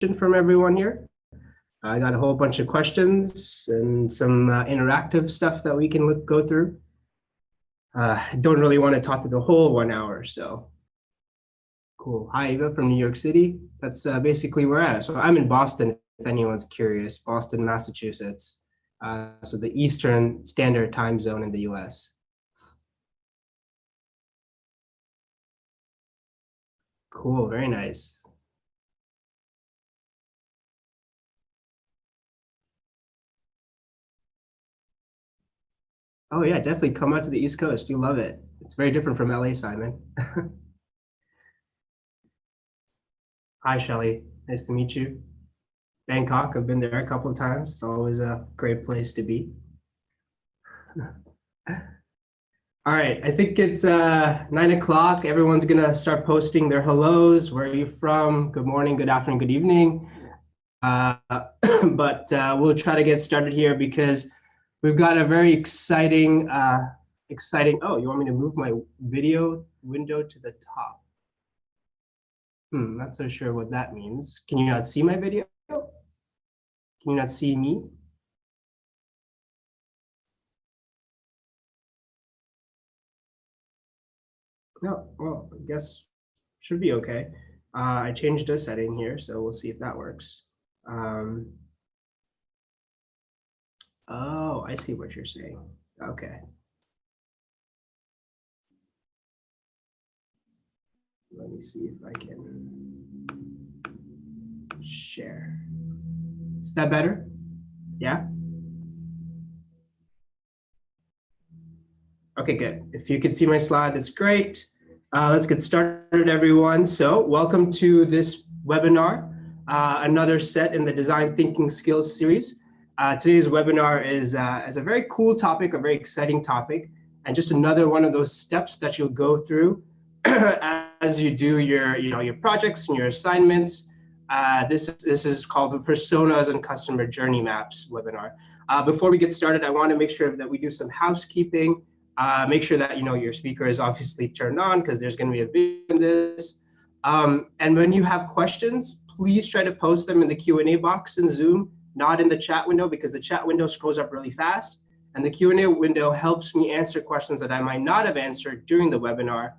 from everyone here. I got a whole bunch of questions and some interactive stuff that we can go through. Don't really want to talk through the whole 1 hour, so cool. Hi, Eva from New York City. That's basically where I am. So I'm in Boston, if anyone's curious, Boston, Massachusetts. So the Eastern Standard Time Zone in the US. Cool, very nice. Oh yeah, definitely come out to the East Coast. You love it. It's very different from LA, Simon. Hi, Shelly. Nice to meet you. Bangkok, I've been there a couple of times. It's always a great place to be. All right, I think it's 9 o'clock. Everyone's gonna start posting their hellos. Where are you from? Good morning, good afternoon, good evening. But we'll try to get started here because we've got a very exciting. Oh, you want me to move my video window to the top? Not so sure what that means. Can you not see my video? Can you not see me? No, well, I guess should be okay. I changed a setting here, so we'll see if that works. Oh, I see what you're saying. Okay. Let me see if I can share. Is that better? Yeah? Okay, good. If you could see my slide, that's great. Let's get started, everyone. So welcome to this webinar, another set in the Design Thinking Skills series. Today's webinar is a very cool topic, a very exciting topic, and just another one of those steps that you'll go through as you do your projects and your assignments. This is called the Personas and Customer Journey Maps webinar. Before we get started, I want to make sure that we do some housekeeping. Make sure that your speaker is obviously turned on because there's going to be a video in this. And when you have questions, please try to post them in the Q&A box in Zoom, not in the chat window, because the chat window scrolls up really fast. And the Q&A window helps me answer questions that I might not have answered during the webinar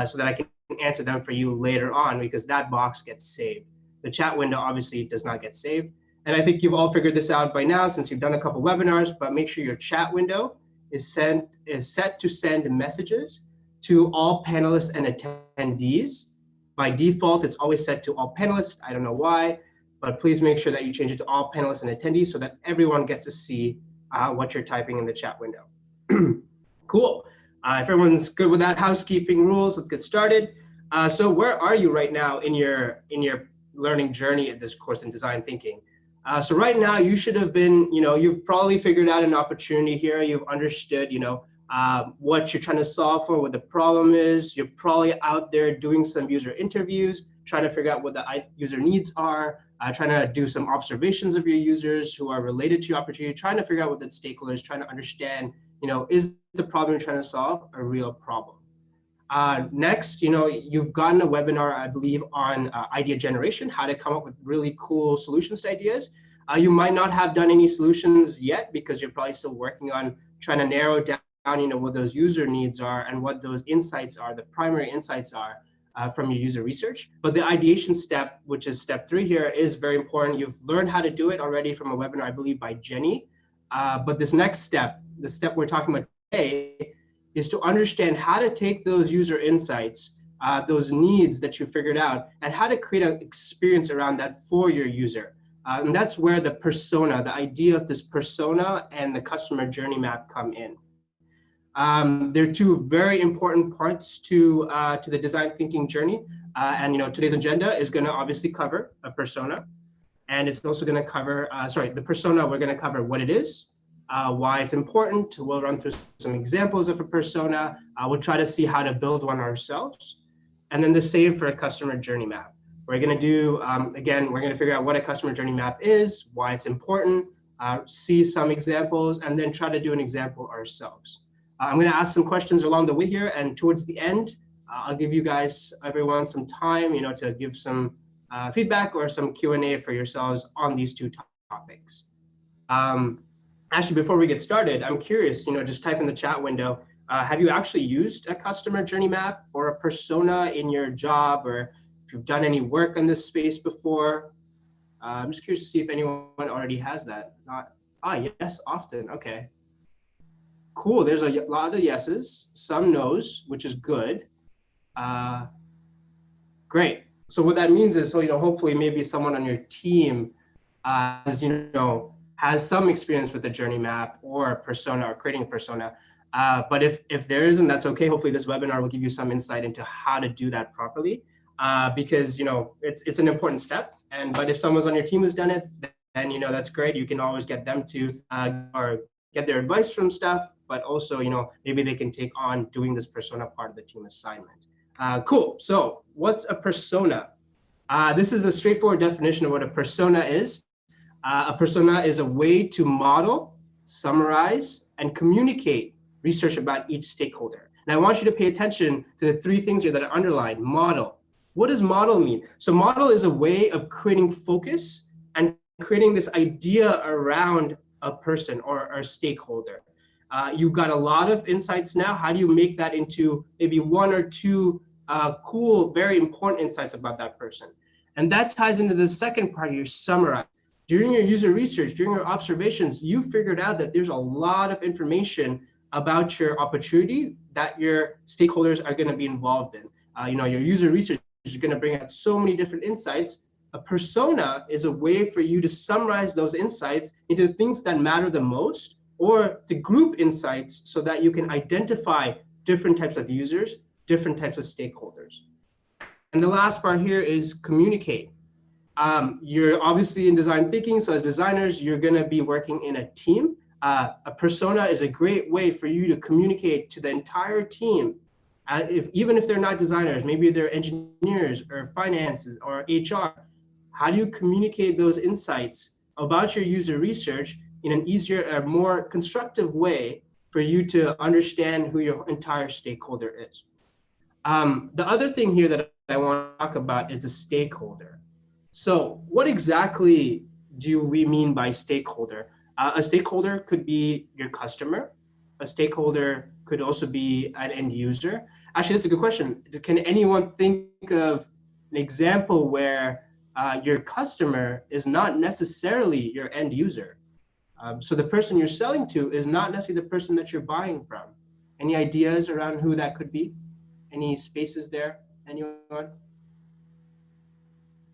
so that I can answer them for you later on, because that box gets saved. The chat window obviously does not get saved. And I think you've all figured this out by now since you've done a couple webinars, but make sure your chat window is set to send messages to all panelists and attendees. By default, it's always set to all panelists. I don't know why, but please make sure that you change it to all panelists and attendees so that everyone gets to see what you're typing in the chat window. Cool. If everyone's good with that housekeeping rules, let's get started. So where are you right now in your learning journey at this course in design thinking? So right now you should have been, you've probably figured out an opportunity here. You've understood, what you're trying to solve for, what the problem is. You're probably out there doing some user interviews, trying to figure out what the user needs are, trying to do some observations of your users who are related to your opportunity, trying to figure out what the stakeholders, trying to understand, is the problem you're trying to solve a real problem? Next, you've gotten a webinar, I believe, on idea generation, how to come up with really cool solutions to ideas. You might not have done any solutions yet because you're probably still working on trying to narrow down, what those user needs are and what those insights are, the primary insights are from your user research. But the ideation step, which is step 3 here, is very important. You've learned how to do it already from a webinar, I believe, by Jenny. But this next step, the step we're talking about today, is to understand how to take those user insights, those needs that you figured out, and how to create an experience around that for your user. And that's where the persona, the idea of this persona and the customer journey map come in. There are two very important parts to the design thinking journey. And today's agenda is going to obviously cover a persona. And it's also going to cover, the persona, we're going to cover what it is, why it's important. We'll run through some examples of a persona. We'll try to see how to build one ourselves. And then the same for a customer journey map. We're going to do, again, we're going to figure out what a customer journey map is, why it's important, see some examples, and then try to do an example ourselves. I'm going to ask some questions along the way here. And towards the end, I'll give you guys, everyone, some time, to give some feedback or some Q&A for yourselves on these two topics. Actually, before we get started, I'm curious, just type in the chat window, have you actually used a customer journey map or a persona in your job, or if you've done any work in this space before? I'm just curious to see if anyone already has that. Yes, often. Okay. Cool. There's a lot of yeses, some no's, which is good. Great. So what that means is, hopefully maybe someone on your team has some experience with the journey map or persona or creating a persona. But if there isn't, that's okay. Hopefully this webinar will give you some insight into how to do that properly, because it's an important step. But if someone's on your team who's done it, then that's great. You can always get them to or get their advice from stuff, but also maybe they can take on doing this persona part of the team assignment. Cool. So what's a persona? This is a straightforward definition of what a persona is. A persona is a way to model, summarize, and communicate research about each stakeholder. And I want you to pay attention to the three things here that are underlined. Model. What does model mean? So model is a way of creating focus and creating this idea around a person or a stakeholder. You've got a lot of insights now. How do you make that into maybe one or two cool, very important insights about that person? And that ties into the second part of your summarize. During your user research, during your observations, you figured out that there's a lot of information about your opportunity that your stakeholders are going to be involved in. Your user research is going to bring out so many different insights. A persona is a way for you to summarize those insights into the things that matter the most, or to group insights so that you can identify different types of users, different types of stakeholders. And the last part here is communicate. You're obviously in design thinking, so as designers, you're going to be working in a team. A persona is a great way for you to communicate to the entire team. Even if they're not designers, maybe they're engineers or finances or HR. How do you communicate those insights about your user research in an easier, a more constructive way for you to understand who your entire stakeholder is? The other thing here that I want to talk about is the stakeholder. So what exactly do we mean by stakeholder? A stakeholder could be your customer. A stakeholder could also be an end user. Actually, that's a good question. Can anyone think of an example where your customer is not necessarily your end user? So the person you're selling to is not necessarily the person that you're buying from. Any ideas around who that could be? Any spaces there? Anyone?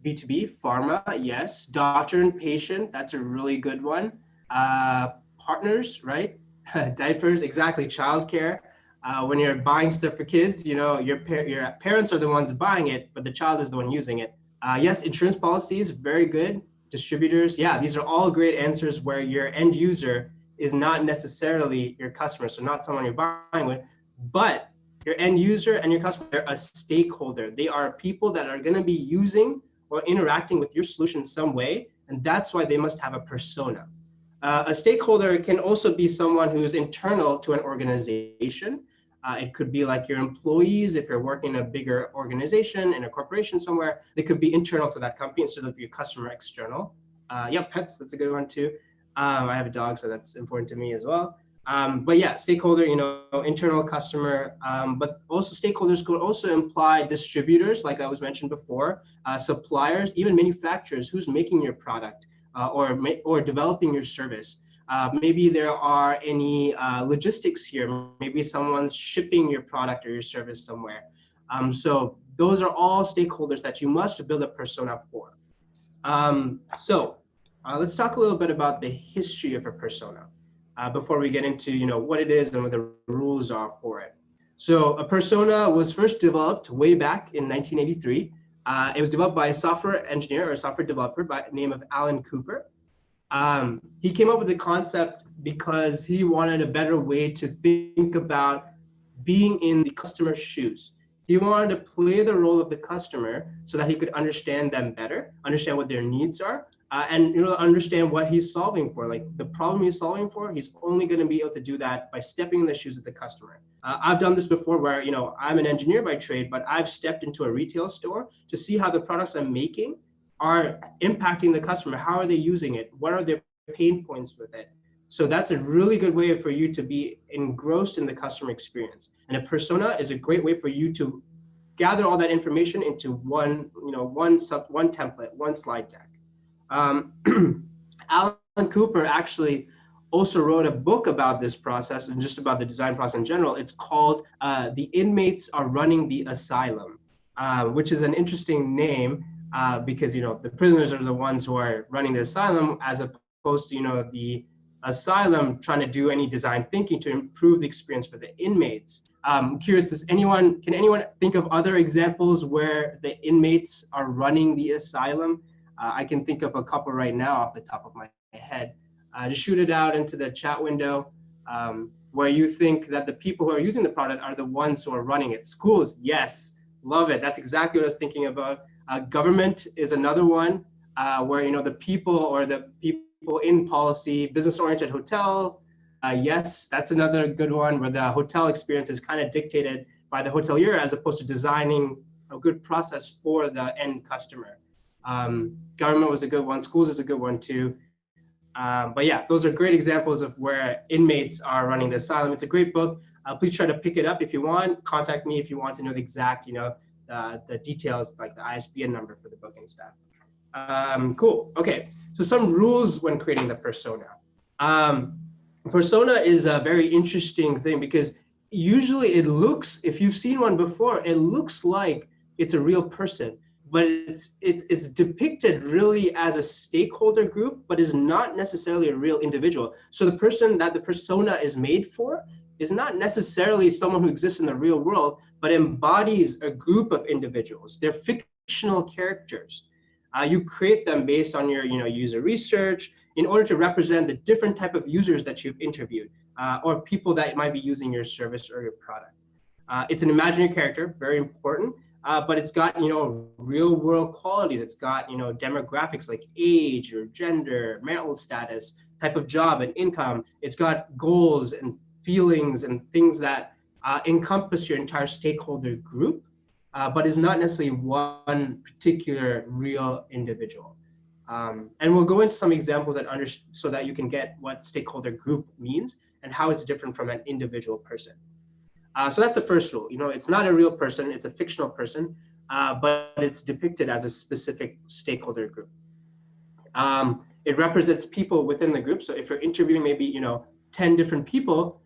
B2B, pharma, yes. Doctor and patient, that's a really good one. Partners, right? Diapers, exactly. Childcare. When you're buying stuff for kids, your parents are the ones buying it, but the child is the one using it. Yes, insurance policies, very good. Distributors, yeah, these are all great answers where your end user is not necessarily your customer, so not someone you're buying with, but your end user and your customer are a stakeholder. They are people that are going to be using or interacting with your solution in some way, and that's why they must have a persona. A stakeholder can also be someone who is internal to an organization. It could be like your employees, if you're working in a bigger organization, in a corporation somewhere, they could be internal to that company instead of your customer external. Yeah, pets, that's a good one too. I have a dog, so that's important to me as well. But yeah, stakeholder, internal customer, but also stakeholders could also imply distributors, like I was mentioned before, suppliers, even manufacturers, who's making your product or developing your service. Maybe there are any logistics here. Maybe someone's shipping your product or your service somewhere. So those are all stakeholders that you must build a persona for. Let's talk a little bit about the history of a persona before we get into what it is and what the rules are for it. So a persona was first developed way back in 1983. It was developed by a software engineer or a software developer by the name of Alan Cooper. He came up with the concept because he wanted a better way to think about being in the customer's shoes. He wanted to play the role of the customer so that he could understand them better, understand what their needs are, and understand what he's solving for. Like the problem he's solving for, he's only going to be able to do that by stepping in the shoes of the customer. I've done this before where, I'm an engineer by trade, but I've stepped into a retail store to see how the products I'm making are impacting the customer. How are they using it? What are their pain points with it? So that's a really good way for you to be engrossed in the customer experience. And a persona is a great way for you to gather all that information into one template, one slide deck. Alan Cooper actually also wrote a book about this process and just about the design process in general. It's called The Inmates Are Running the Asylum, which is an interesting name because, the prisoners are the ones who are running the asylum, as opposed to, the asylum trying to do any design thinking to improve the experience for the inmates. I'm curious, can anyone think of other examples where the inmates are running the asylum? I can think of a couple right now off the top of my head. Just shoot it out into the chat window, where you think that the people who are using the product are the ones who are running it. Schools, yes, love it. That's exactly what I was thinking about. Government is another one, where the people or the people in policy, business-oriented hotel. Yes, that's another good one, where the hotel experience is kind of dictated by the hotelier as opposed to designing a good process for the end customer. Government was a good one. Schools is a good one too. But yeah, those are great examples of where inmates are running the asylum. It's a great book. Please try to pick it up if you want. Contact me if you want to know the exact, the details, like the ISBN number for the book and stuff. Cool. Okay. So some rules when creating the persona. Persona is a very interesting thing because usually it looks, if you've seen one before, it looks like it's a real person, but it's depicted really as a stakeholder group, but is not necessarily a real individual. So the person that the persona is made for is not necessarily someone who exists in the real world, but embodies a group of individuals. They're fictional characters. You create them based on your user research in order to represent the different type of users that you've interviewed, or people that might be using your service or your product. It's an imaginary character, very important, but it's got real world qualities. It's got demographics like age or gender, marital status, type of job and income. It's got goals and feelings and things that encompass your entire stakeholder group. But is not necessarily one particular real individual. And we'll go into some examples so that you can get what stakeholder group means and how it's different from an individual person. So that's the first rule. It's not a real person, it's a fictional person, but it's depicted as a specific stakeholder group. It represents people within the group. So if you're interviewing maybe 10 different people,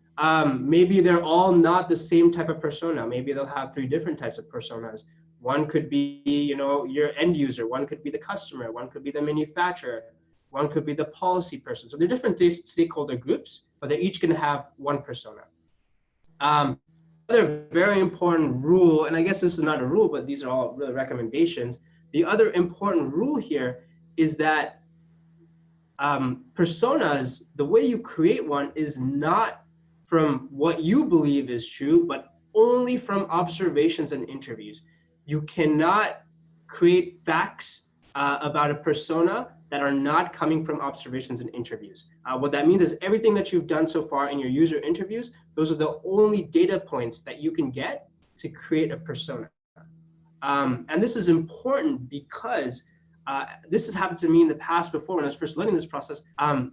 maybe they're all not the same type of persona. Maybe they'll have 3 different types of personas. One could be, your end user. One could be the customer. One could be the manufacturer. One could be the policy person. So they're different stakeholder groups, but they're each going to have one persona. Another very important rule, and I guess this is not a rule, but these are all really recommendations. The other important rule here is that personas, the way you create one is not from what you believe is true, but only from observations and interviews. You cannot create facts about a persona that are not coming from observations and interviews. What that means is everything that you've done so far in your user interviews, those are the only data points that you can get to create a persona. And this is important because this has happened to me in the past before when I was first learning this process.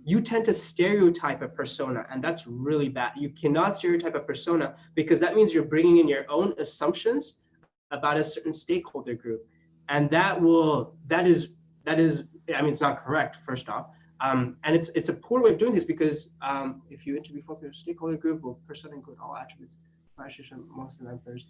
You tend to stereotype a persona, and that's really bad. You cannot stereotype a persona because that means you're bringing in your own assumptions about a certain stakeholder group. And that is, I mean, it's not correct, first off. And it's a poor way of doing this because if you interview for a stakeholder group, will persona include all attributes, most of the members?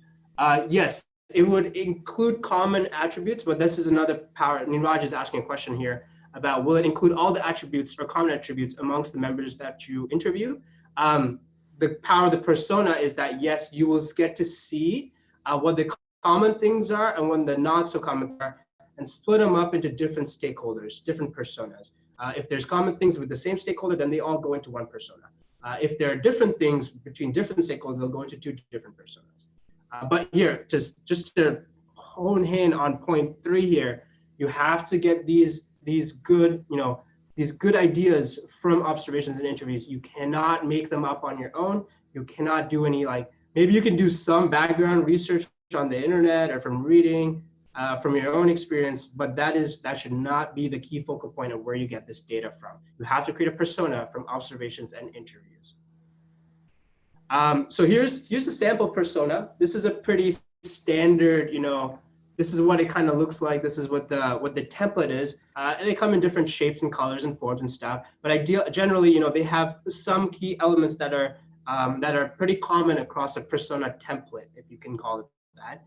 Yes. It would include common attributes, but this is another power. Niraj is asking a question here about, will it include all the attributes or common attributes amongst the members that you interview? The power of the persona is that, yes, you will get to see what the common things are and what the not so common are, and split them up into different stakeholders, different personas. If there's common things with the same stakeholder, then they all go into one persona. If there are different things between different stakeholders, they'll go into 2 different personas. But here, just to hone in on point 3 here, you have to get these good, these good ideas from observations and interviews. You cannot make them up on your own. You cannot do any, maybe you can do some background research on the internet or from reading, from your own experience, but that should not be the key focal point of where you get this data from. You have to create a persona from observations and interviews. So here's a sample persona. This is a pretty standard, this is what it kind of looks like. This is what the template is. And they come in different shapes and colors and forms and stuff. But generally, they have some key elements that are pretty common across a persona template, if you can call it that.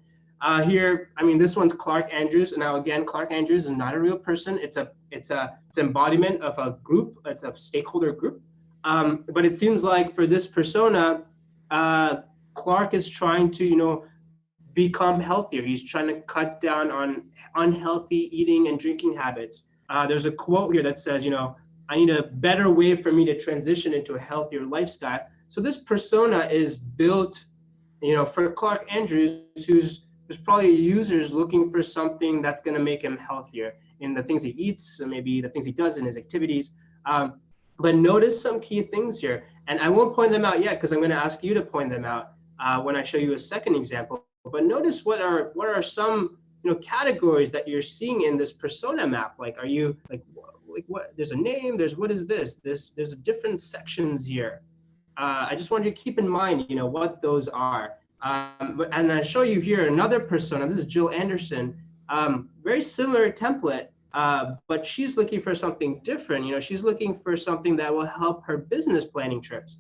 Here, this one's Clark Andrews. Now, again, Clark Andrews is not a real person. It's an embodiment of a group. It's a stakeholder group. But it seems like for this persona, Clark is trying to, become healthier. He's trying to cut down on unhealthy eating and drinking habits. There's a quote here that says, I need a better way for me to transition into a healthier lifestyle. So this persona is built, for Clark Andrews, who's probably users looking for something that's going to make him healthier in the things he eats, so maybe the things he does in his activities. But notice some key things here, and I won't point them out yet because I'm going to ask you to point them out when I show you a second example. But notice what are some categories that you're seeing in this persona map. Like, are you like what? There's a name. What is this? There's different sections here. I just want you to keep in mind, what those are. And I show you here another persona. This is Jill Anderson. Very similar template. But she's looking for something different. She's looking for something that will help her business planning trips.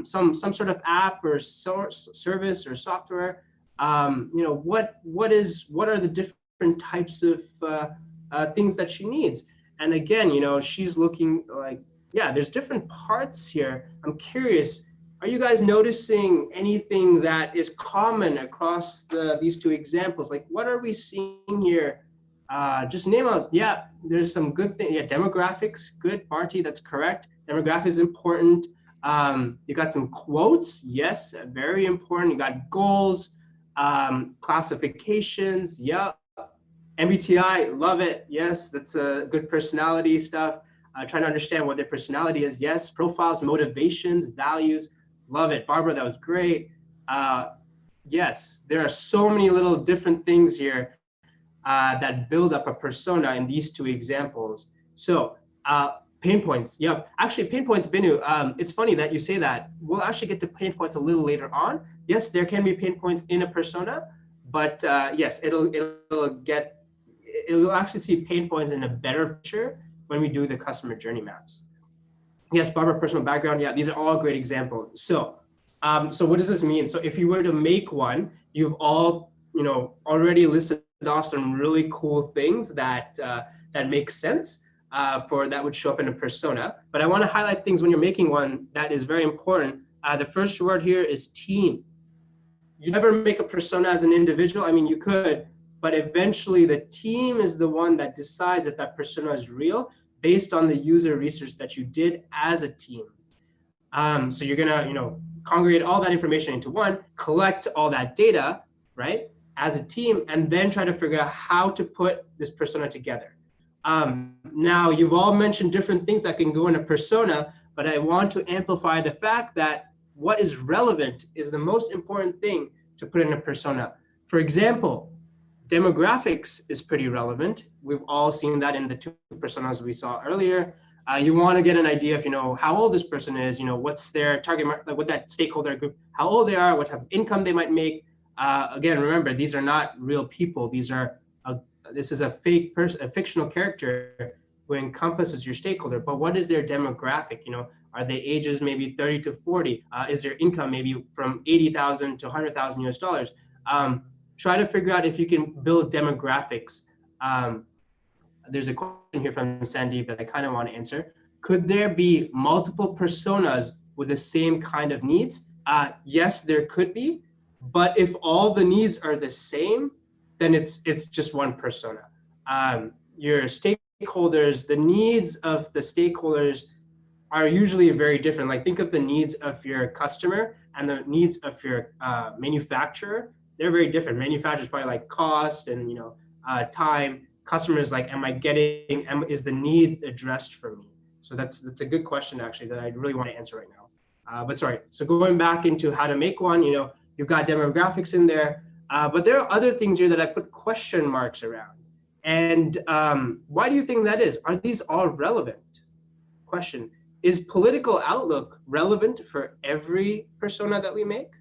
Some sort of app or service or software. What are the different types of things that she needs? And again, she's looking like, there's different parts here. I'm curious, are you guys noticing anything that is common across these two examples? Like, what are we seeing here? Just name out, there's some good things. Demographics, good, Bharti, that's correct. Demographics is important. You got some quotes, yes, very important. You got goals, classifications, MBTI, love it, yes, that's a good personality stuff. Trying to understand what their personality is, yes. Profiles, motivations, values, love it. Barbara, that was great. Yes, there are so many little different things here that build up a persona in these two examples. So pain points, actually pain points, Binu, it's funny that you say that. We'll actually get to pain points a little later on. Yes, there can be pain points in a persona, but yes, it'll actually see pain points in a better picture when we do the customer journey maps. Yes, Barbara, personal background, these are all great examples. So what does this mean? So if you were to make one, you've all already listed off some really cool things that make sense for that would show up in a persona. But I want to highlight things when you're making one that is very important. The first word here is team. You never make a persona as an individual. You could, but eventually the team is the one that decides if that persona is real based on the user research that you did as a team. So you're gonna, congregate all that information into one, collect all that data, right, as a team, and then try to figure out how to put this persona together. Now, you've all mentioned different things that can go in a persona, but I want to amplify the fact that what is relevant is the most important thing to put in a persona. For example, demographics is pretty relevant. We've all seen that in the two personas we saw earlier. You want to get an idea of, how old this person is, what's their target market, like what that stakeholder group, how old they are, what type of income they might make. Again, remember, these are not real people. This is a fake person, a fictional character who encompasses your stakeholder. But what is their demographic? Are they ages maybe 30 to 40? Is their income maybe from 80,000 to 100,000 US dollars? Try to figure out if you can build demographics. There's a question here from Sandeep that I kind of want to answer. Could there be multiple personas with the same kind of needs? Yes, there could be. But if all the needs are the same, then it's just one persona. Your stakeholders, the needs of the stakeholders are usually very different. Like, think of the needs of your customer and the needs of your manufacturer. They're very different. Manufacturers probably like cost and time. Customers like, is the need addressed for me? So that's a good question actually that I really want to answer right now. But sorry. So going back into how to make one, you've got demographics in there. But there are other things here that I put question marks around. And why do you think that is? Are these all relevant? Question, is political outlook relevant for every persona that we make?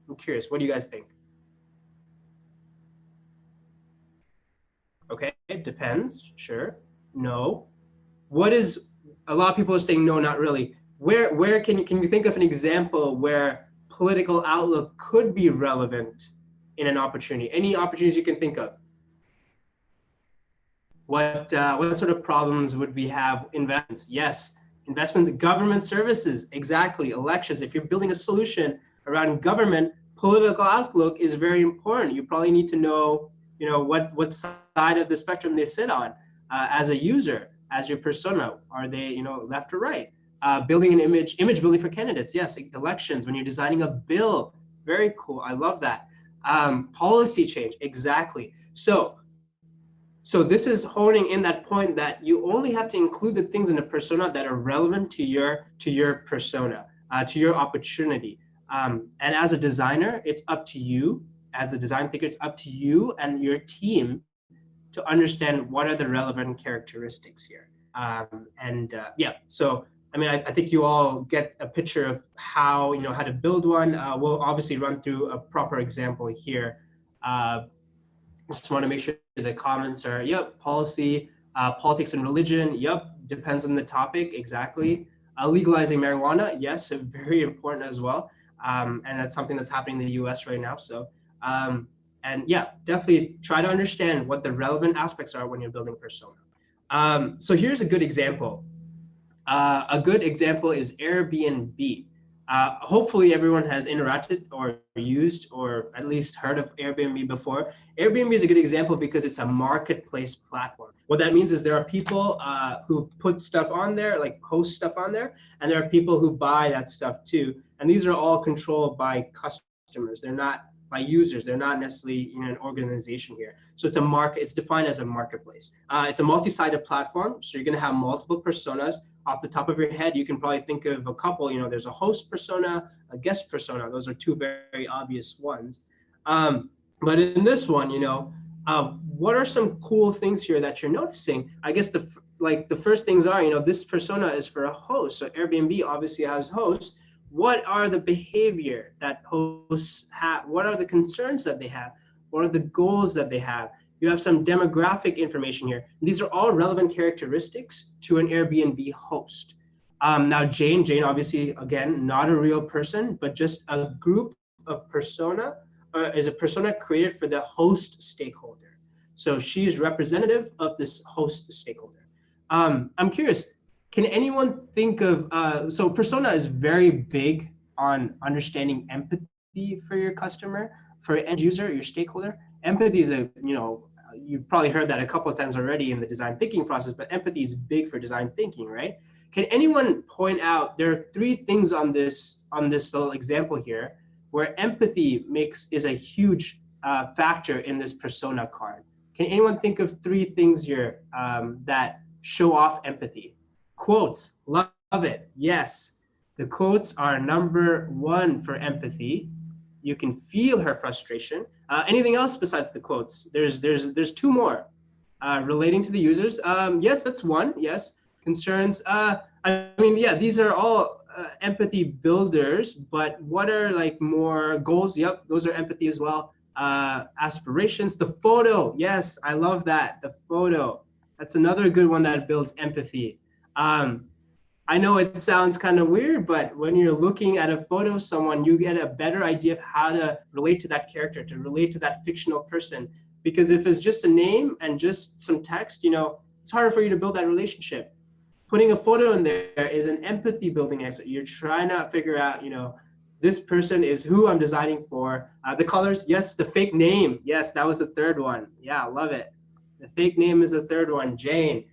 I'm curious, what do you guys think? Okay, it depends, sure. No. What is, a lot of people are saying no, not really. Where can you think of an example where political outlook could be relevant in an opportunity? Any opportunities you can think of? What sort of problems would we have? Investments, yes. Investments, government services, exactly. Elections. If you're building a solution around government, political outlook is very important. You probably need to know, what side of the spectrum they sit on as a user, as your persona. Are they, left or right? Building an image building for candidates. Yes, elections. When you're designing a bill, very cool. I love that. Policy change, exactly. So this is honing in that point that you only have to include the things in a persona that are relevant to your persona, to your opportunity. And as a designer, it's up to you. As a design thinker, it's up to you and your team to understand what are the relevant characteristics here. So I mean, I think you all get a picture of how to build one. We'll obviously run through a proper example here. Just want to make sure the comments are, yep, policy, politics and religion, yep, depends on the topic, exactly. Legalizing marijuana, yes, very important as well. And that's something that's happening in the US right now. So, and yeah, definitely try to understand what the relevant aspects are when you're building persona. So here's a good example. A good example is Airbnb. Hopefully everyone has interacted or used or at least heard of Airbnb before. Airbnb is a good example because it's a marketplace platform. What that means is there are people who put stuff on there, like host stuff on there, and there are people who buy that stuff too. And these are all controlled by customers. They're not by users. They're not necessarily an organization here. So it's a market. It's defined as a marketplace. It's a multi-sided platform. So you're going to have multiple personas. Off the top of your head, you can probably think of a couple. There's a host persona, a guest persona. Those are two very obvious ones. But in this one, what are some cool things here that you're noticing? I guess the first things are, this persona is for a host. So Airbnb obviously has hosts. What are the behavior that hosts have? What are the concerns that they have? What are the goals that they have? You have some demographic information here. These are all relevant characteristics to an Airbnb host. Now, Jane obviously, again, not a real person, but just a group of persona, is a persona created for the host stakeholder. So she's representative of this host stakeholder. I'm curious, can anyone think of, so persona is very big on understanding empathy for your customer, for end user, your stakeholder. Empathy is you've probably heard that a couple of times already in the design thinking process, but empathy is big for design thinking, right? Can anyone point out, there are 3 things on this little example here where empathy is a huge factor in this persona card. Can anyone think of 3 things here that show off empathy? Quotes, love it. Yes, the quotes are number 1 for empathy. You can feel her frustration. Anything else besides the quotes? There's 2 more relating to the users. Yes, that's 1. Yes, concerns. These are all empathy builders. But what are more goals? Yep, those are empathy as well. Aspirations. The photo. Yes, I love that. The photo. That's another good one that builds empathy. I know it sounds kind of weird, but when you're looking at a photo of someone, you get a better idea of how to relate to that character, to relate to that fictional person. Because if it's just a name and just some text, it's harder for you to build that relationship. Putting a photo in there is an empathy building exercise. You're trying to figure out, this person is who I'm designing for. The colors, yes. The fake name, yes, that was the 3rd one. Yeah, I love it. The fake name is the 3rd one, Jane.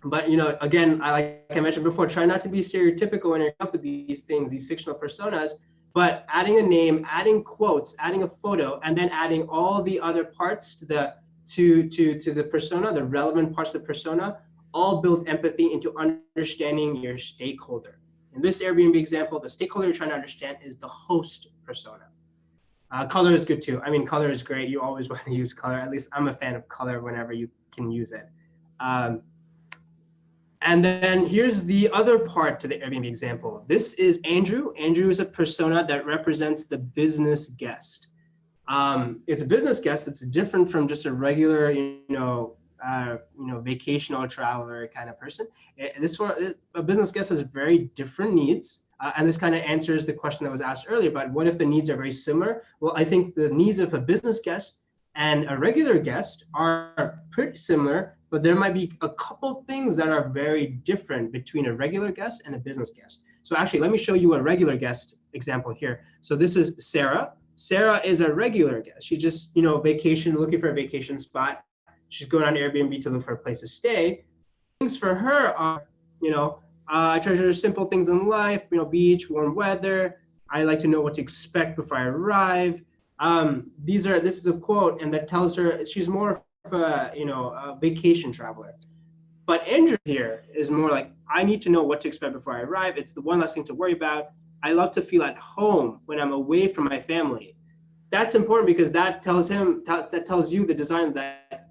But again, like I mentioned before, try not to be stereotypical when you're up with these things, these fictional personas. But adding a name, adding quotes, adding a photo, and then adding all the other parts to the persona, the relevant parts of the persona, all build empathy into understanding your stakeholder. In this Airbnb example, the stakeholder you're trying to understand is the host persona. Color is good too. I mean, color is great. You always want to use color. At least I'm a fan of color whenever you can use it. And then here's the other part to the Airbnb example. This is Andrew. Andrew is a persona that represents the business guest. It's a business guest. It's different from just a regular, vacational traveler kind of person. This one, a business guest has very different needs. And this kind of answers the question that was asked earlier about what if the needs are very similar? Well, I think the needs of a business guest and a regular guest are pretty similar, but there might be a couple things that are very different between a regular guest and a business guest. So actually, let me show you a regular guest example here. So this is Sarah. Sarah is a regular guest. She just, looking for a vacation spot. She's going on Airbnb to look for a place to stay. Things for her are, I treasure simple things in life, beach, warm weather. I like to know what to expect before I arrive. This is a quote, and that tells her she's more of a vacation traveler. But Andrew here is more like, I need to know what to expect before I arrive. It's the one less thing to worry about. I love to feel at home when I'm away from my family. That's important because that tells you, the designer, that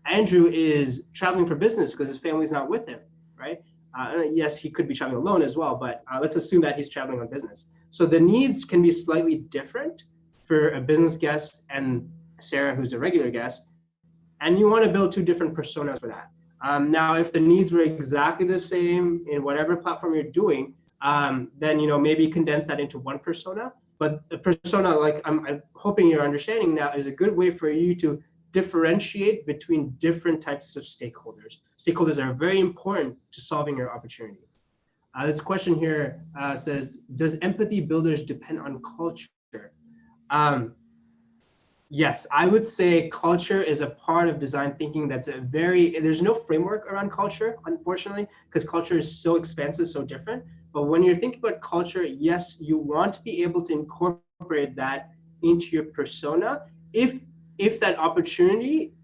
Andrew is traveling for business because his family's not with him, right? Yes, he could be traveling alone as well, but let's assume that he's traveling on business. So the needs can be slightly different for a business guest and Sarah, who's a regular guest. And you want to build two different personas for that. Now, if the needs were exactly the same in whatever platform you're doing, then maybe condense that into one persona. But the persona, like I'm hoping you're understanding now, is a good way for you to differentiate between different types of stakeholders. Stakeholders are very important to solving your opportunity. This question here says, does empathy builders depend on culture? Yes, I would say culture is a part of design thinking there's no framework around culture, unfortunately, because culture is so expansive, so different. But when you're thinking about culture, yes, you want to be able to incorporate that into your persona if that opportunity,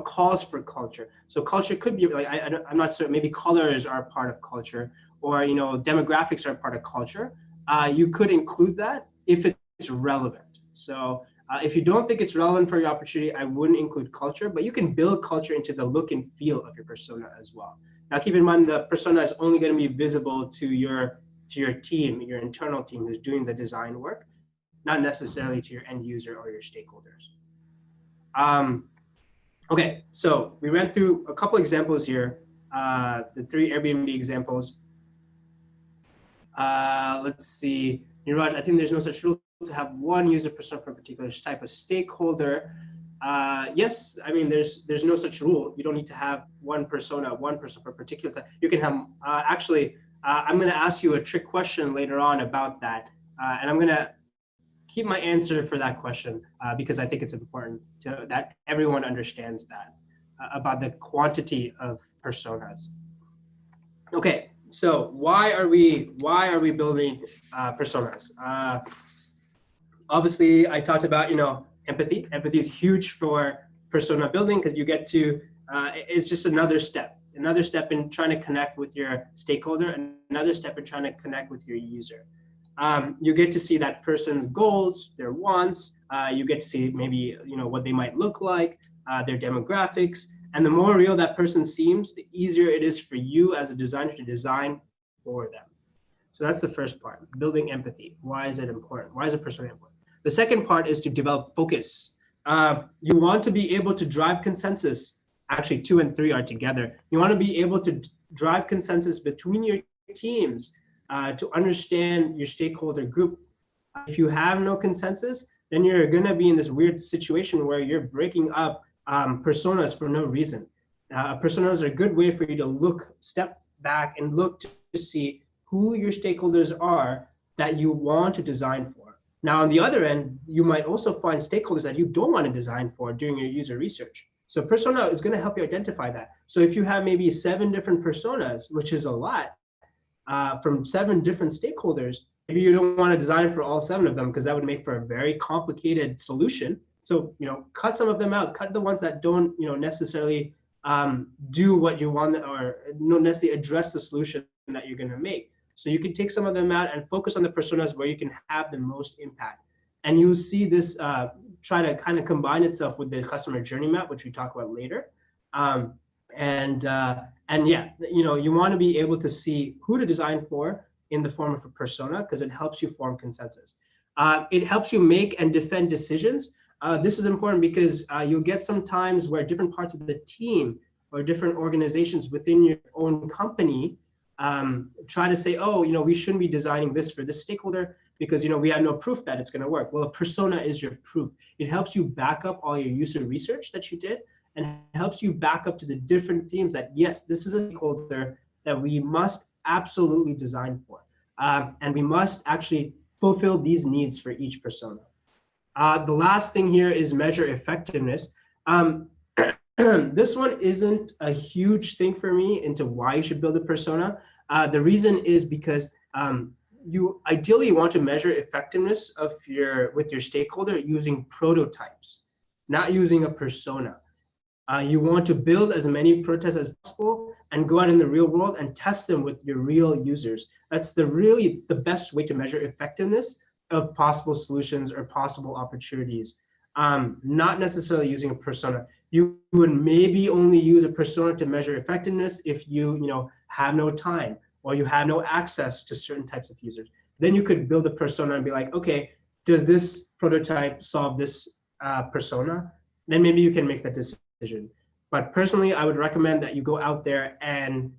calls for culture. So culture could be like, I'm not sure, maybe colors are a part of culture, or, demographics are a part of culture. You could include that if it's relevant. So if you don't think it's relevant for your opportunity, I wouldn't include culture, but you can build culture into the look and feel of your persona as well. Now, keep in mind, the persona is only going to be visible to your team, your internal team who's doing the design work, not necessarily to your end user or your stakeholders. Okay, so we ran through a couple examples here, the 3 Airbnb examples. Let's see, Niraj, I think there's no such rule to have one user persona for a particular type of stakeholder. Yes, I mean, there's no such rule. You don't need to have one person for a particular type. You can have, I'm going to ask you a trick question later on about that. And I'm going to keep my answer for that question because I think it's important that everyone understands that about the quantity of personas. Okay, so why are we building personas? Obviously, I talked about empathy. Empathy is huge for persona building because you get to it's just another step in trying to connect with your stakeholder, another step in trying to connect with your user. You get to see that person's goals, their wants. You get to see maybe what they might look like, their demographics, and the more real that person seems, the easier it is for you as a designer to design for them. So that's the first part, building empathy. Why is it important? Why is a persona important? The second part is to develop focus. You want to be able to drive consensus. Actually, 2 and 3 are together. You want to be able to drive consensus between your teams to understand your stakeholder group. If you have no consensus, then you're going to be in this weird situation where you're breaking up personas for no reason. Personas are a good way for you to step back and look to see who your stakeholders are that you want to design for. Now, on the other end, you might also find stakeholders that you don't want to design for during your user research. So persona is going to help you identify that. So if you have maybe 7 different personas, which is a lot, from 7 different stakeholders, maybe you don't want to design for all 7 of them because that would make for a very complicated solution. So, cut some of them out, cut the ones that don't, necessarily do what you want or don't necessarily address the solution that you're going to make. So you can take some of them out and focus on the personas where you can have the most impact. And you'll see this try to kind of combine itself with the customer journey map, which we talk about later. Um, and yeah, you want to be able to see who to design for in the form of a persona, because it helps you form consensus. It helps you make and defend decisions. This is important because you'll get some times where different parts of the team or different organizations within your own company try to say, oh, we shouldn't be designing this for this stakeholder because we have no proof that it's going to work. Well, a persona is your proof. It helps you back up all your user research that you did, and helps you back up to the different teams that, yes, this is a stakeholder that we must absolutely design for. And we must actually fulfill these needs for each persona. The last thing here is measure effectiveness. This one isn't a huge thing for me into why you should build a persona. The reason is because you ideally want to measure effectiveness with your stakeholder using prototypes, not using a persona. You want to build as many prototypes as possible and go out in the real world and test them with your real users. That's really the best way to measure effectiveness of possible solutions or possible opportunities. Not necessarily using a persona. You would maybe only use a persona to measure effectiveness if you have no time or you have no access to certain types of users. Then you could build a persona and be like, okay, does this prototype solve this persona? Then maybe you can make that decision. But personally, I would recommend that you go out there and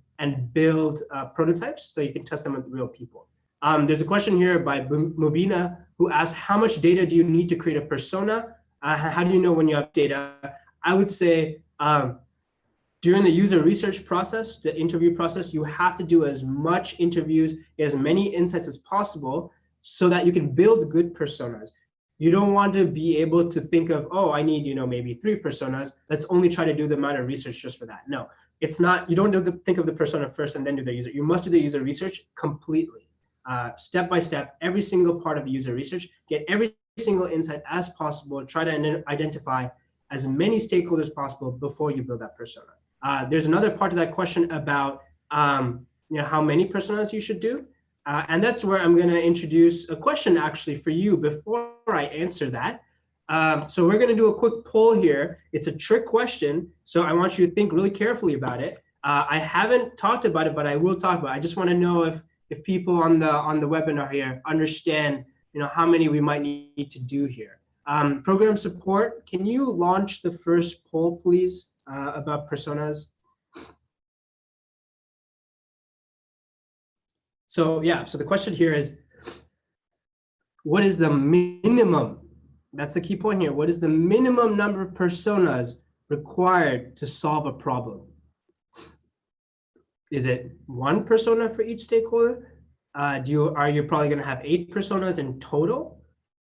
build prototypes so you can test them with real people. There's a question here by Mubina who asks, how much data do you need to create a persona? How do you know when you have data? I would say during the user research process, the interview process, you have to do as much interviews, as many insights as possible so that you can build good personas. You don't want to be able to think of, oh, I need, maybe 3 personas. Let's only try to do the amount of research just for that. No, it's not. You don't have to think of the persona first and then do the user. You must do the user research completely, step by step, every single part of the user research, get every single insight as possible, try to identify as many stakeholders as possible before you build that persona. There's another part of that question about how many personas you should do. And that's where I'm going to introduce a question actually for you before I answer that. So we're going to do a quick poll here. It's a trick question, so I want you to think really carefully about it. I haven't talked about it, but I will talk about it. I just want to know if people on the webinar here understand how many we might need to do here. Program support, can you launch the first poll, please, about personas? So yeah, so the question here is, what is the minimum? That's the key point here. What is the minimum number of personas required to solve a problem? Is it 1 persona for each stakeholder? Are you probably going to have 8 personas in total?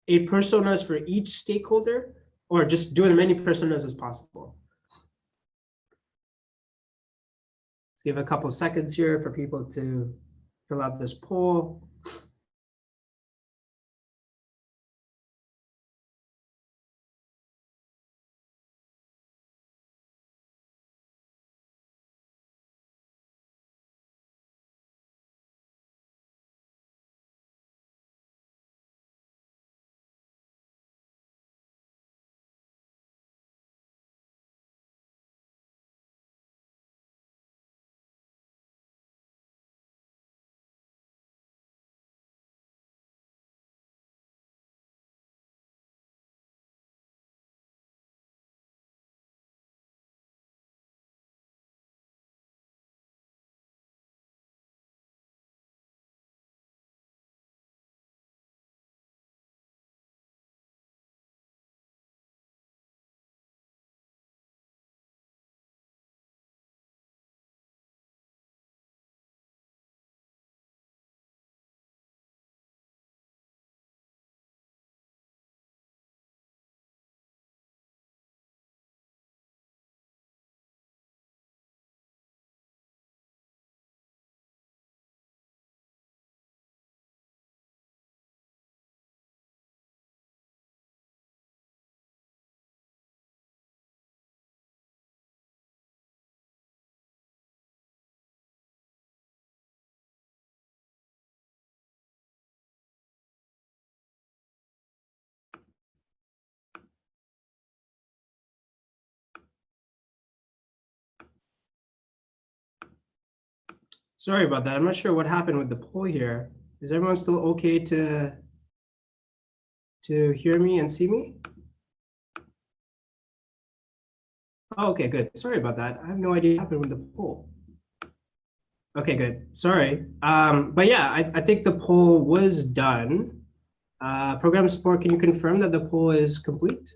8 personas for each stakeholder, or just do as many personas as possible? Let's give a couple seconds here for people to fill out this poll. Sorry about that. I'm not sure what happened with the poll here. Is everyone still okay to hear me and see me? Oh, okay, good. Sorry about that. I have no idea what happened with the poll. Okay, good. Sorry. But yeah, I think the poll was done. Program support, can you confirm that the poll is complete?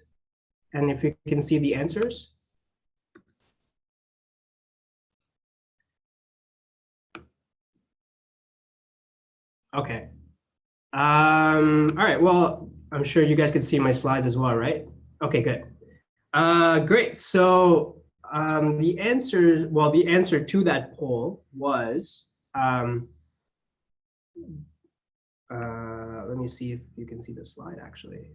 And if you can see the answers? Okay. All right, well, I'm sure you guys can see my slides as well, right? Okay, good. Great. So the answers, well, the answer to that poll was, let me see if you can see the slide actually.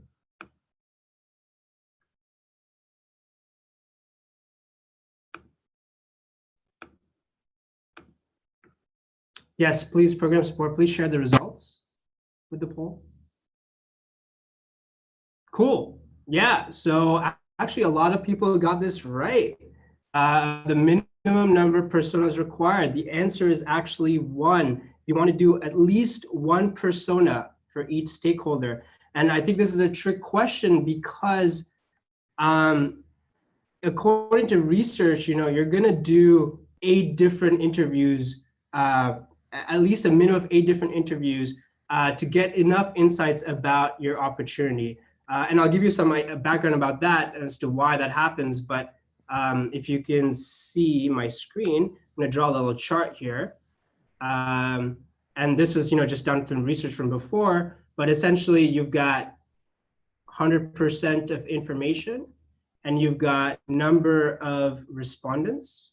Yes, please, program support, please share the results with the poll. Cool. Yeah, so actually a lot of people got this right. The minimum number of personas required, the answer is actually 1. You want to do at least 1 persona for each stakeholder. And I think this is a trick question because according to research, you're going to do 8 different interviews, at least a minimum of 8 different interviews to get enough insights about your opportunity. And I'll give you some background about that as to why that happens. But if you can see my screen, I'm going to draw a little chart here. And this is just done from research from before. But essentially, you've got 100% of information, and you've got number of responses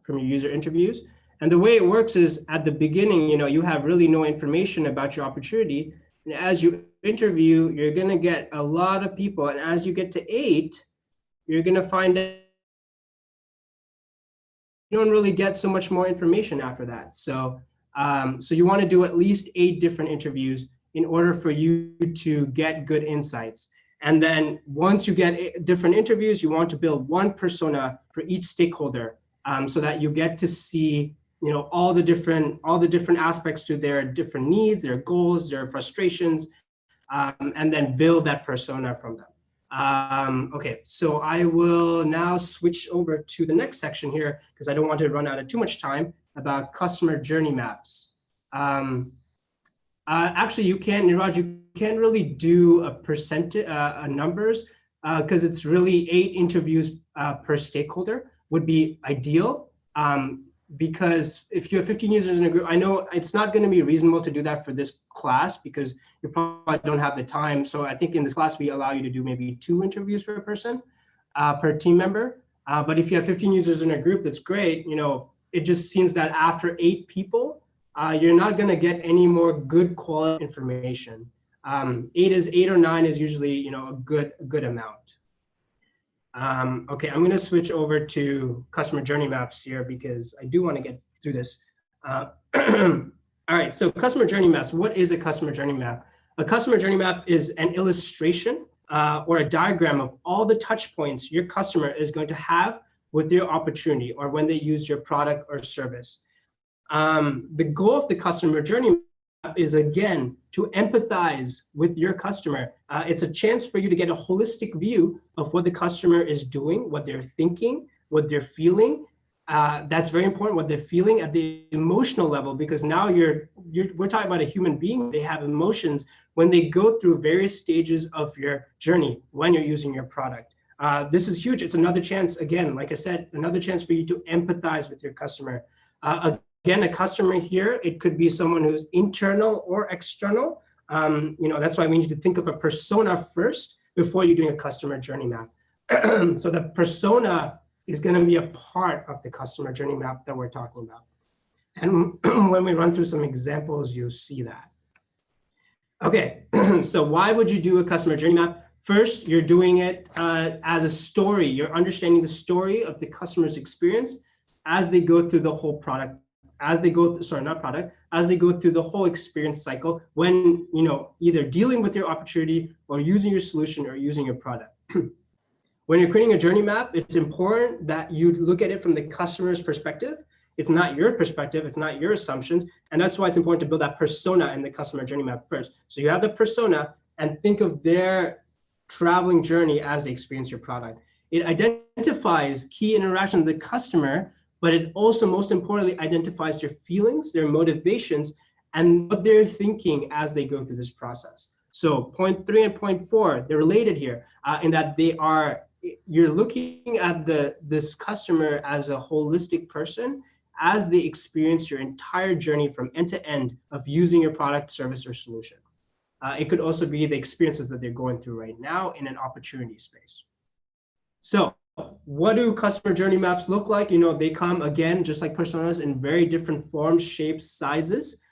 from your user interviews. And the way it works is at the beginning, you have really no information about your opportunity. And as you interview, you're going to get a lot of people. And as you get to 8, you're going to find that you don't really get so much more information after that. So, so you want to do at least 8 different interviews in order for you to get good insights. And then once you get different interviews, you want to build 1 persona for each stakeholder, so that you get to see all the different aspects to their different needs, their goals, their frustrations, and then build that persona from them. Okay, so I will now switch over to the next section here because I don't want to run out of too much time about customer journey maps. Actually, Niraj, you can't really do a percentage, numbers, because it's really 8 interviews per stakeholder would be ideal. Because if you have 15 users in a group, I know it's not going to be reasonable to do that for this class because you probably don't have the time. So I think in this class, we allow you to do maybe 2 interviews per person, per team member. But if you have 15 users in a group, that's great. It just seems that after 8 people, you're not going to get any more good quality information. 8 or 9 is usually a good amount. Okay, I'm going to switch over to customer journey maps here because I do want to get through this. All right, so customer journey maps. What is a customer journey map? A customer journey map is an illustration or a diagram of all the touch points your customer is going to have with your opportunity or when they use your product or service. The goal of the customer journey map is, again, to empathize with your customer. It's a chance for you to get a holistic view of what the customer is doing, what they're thinking, what they're feeling. That's very important, what they're feeling at the emotional level, because now we're talking about a human being. They have emotions when they go through various stages of your journey when you're using your product. This is huge. It's another chance, again, like I said, another chance for you to empathize with your customer. Again, a customer here, it could be someone who's internal or external. That's why we need to think of a persona first before you're doing a customer journey map. So the persona is going to be a part of the customer journey map that we're talking about. And when we run through some examples, you'll see that. Okay, so why would you do a customer journey map? First, you're doing it as a story. You're understanding the story of the customer's experience as they go through the whole product, as they go through the whole experience cycle when, either dealing with your opportunity or using your solution or using your product. When you're creating a journey map, it's important that you look at it from the customer's perspective It's not your perspective, it's not your assumptions. And that's why it's important to build that persona in the customer journey map first. So you have the persona and think of their traveling journey as they experience your product. It identifies key interactions with the customer, but it also, most importantly, identifies their feelings, their motivations, and what they're thinking as they go through this process. So point 3 and point 4, they're related here in that you're looking at this customer as a holistic person as they experience your entire journey from end to end of using your product, service, or solution. It could also be the experiences that they're going through right now in an opportunity space. So what do customer journey maps look like? They come, again, just like personas, in very different forms, shapes, sizes,